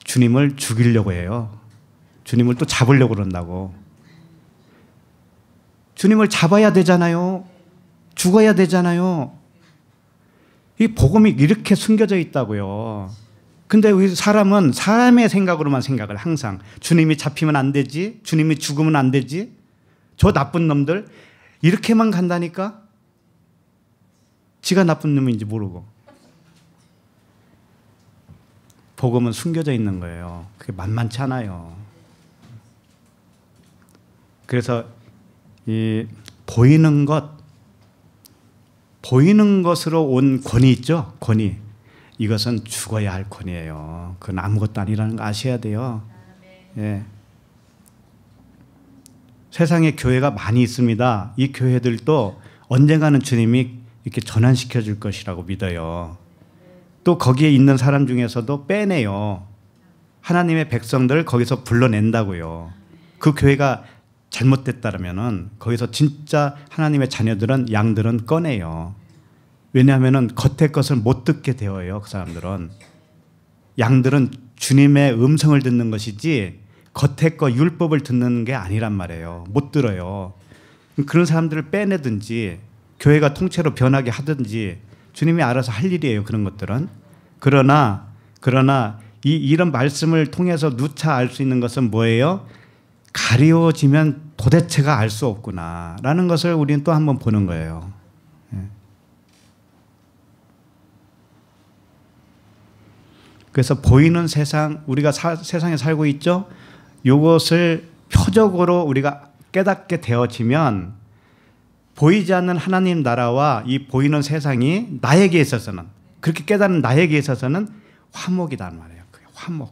주님을 죽이려고 해요. 주님을 또 잡으려고 그런다고. 주님을 잡아야 되잖아요. 죽어야 되잖아요. 이 복음이 이렇게 숨겨져 있다고요. 근데 우리 사람은 사람의 생각으로만 생각을 항상 주님이 잡히면 안 되지, 주님이 죽으면 안 되지, 저 나쁜 놈들 이렇게만 간다니까. 지가 나쁜 놈인지 모르고. 복음은 숨겨져 있는 거예요. 그게 만만치 않아요. 그래서 이 보이는 것으로 온 권위 있죠? 권위. 이것은 죽어야 할 권위예요. 그건 아무것도 아니라는 거 아셔야 돼요. 예. 세상에 교회가 많이 있습니다. 이 교회들도 언젠가는 주님이 이렇게 전환시켜 줄 것이라고 믿어요. 또 거기에 있는 사람 중에서도 빼내요. 하나님의 백성들을 거기서 불러낸다고요. 그 교회가 잘못됐다면은 거기서 진짜 하나님의 자녀들은, 양들은 꺼내요. 왜냐하면은 겉의 것을 못 듣게 되어요. 그 사람들은. 양들은 주님의 음성을 듣는 것이지 겉의 거 율법을 듣는 게 아니란 말이에요. 못 들어요. 그런 사람들을 빼내든지 교회가 통째로 변하게 하든지 주님이 알아서 할 일이에요. 그런 것들은. 그러나 이런 말씀을 통해서 누차 알 수 있는 것은 뭐예요? 가리워지면 도대체가 알 수 없구나라는 것을 우리는 또 한번 보는 거예요. 그래서 보이는 세상, 우리가 세상에 살고 있죠? 이것을 표적으로 우리가 깨닫게 되어지면 보이지 않는 하나님 나라와 이 보이는 세상이 나에게 있어서는, 그렇게 깨닫는 나에게 있어서는 화목이란 말이에요. 그게 화목.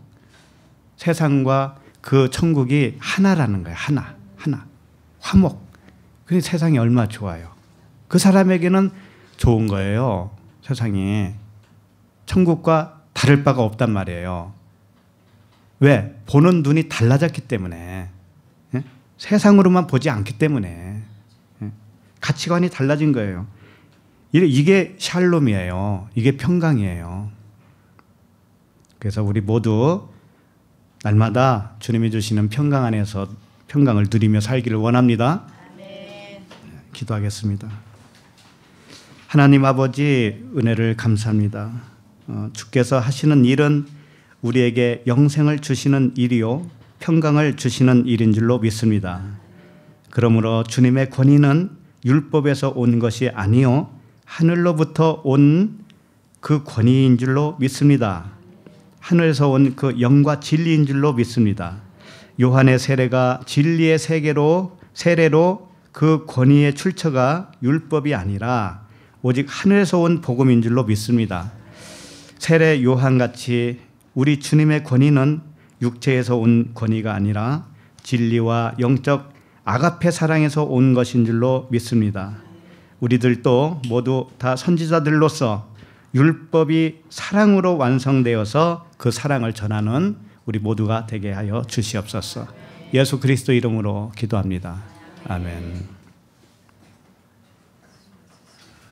세상과 그 천국이 하나라는 거예요. 하나. 화목. 그게 세상이 얼마나 좋아요. 그 사람에게는 좋은 거예요. 세상이. 천국과 다를 바가 없단 말이에요. 왜? 보는 눈이 달라졌기 때문에. 예? 세상으로만 보지 않기 때문에. 예? 가치관이 달라진 거예요. 이게 샬롬이에요. 이게 평강이에요. 그래서 우리 모두 날마다 주님이 주시는 평강 안에서 평강을 누리며 살기를 원합니다. 아멘. 기도하겠습니다. 하나님 아버지, 은혜를 감사합니다. 주께서 하시는 일은 우리에게 영생을 주시는 일이요 평강을 주시는 일인 줄로 믿습니다. 그러므로 주님의 권위는 율법에서 온 것이 아니요 하늘로부터 온 그 권위인 줄로 믿습니다. 하늘에서 온 그 영과 진리인 줄로 믿습니다. 요한의 세례가 진리의 세례로 그 권위의 출처가 율법이 아니라 오직 하늘에서 온 복음인 줄로 믿습니다. 세례 요한같이 우리 주님의 권위는 육체에서 온 권위가 아니라 진리와 영적 아가페 사랑에서 온 것인 줄로 믿습니다. 우리들도 모두 다 선지자들로서 율법이 사랑으로 완성되어서 그 사랑을 전하는 우리 모두가 되게 하여 주시옵소서. 예수 그리스도 이름으로 기도합니다. 아멘.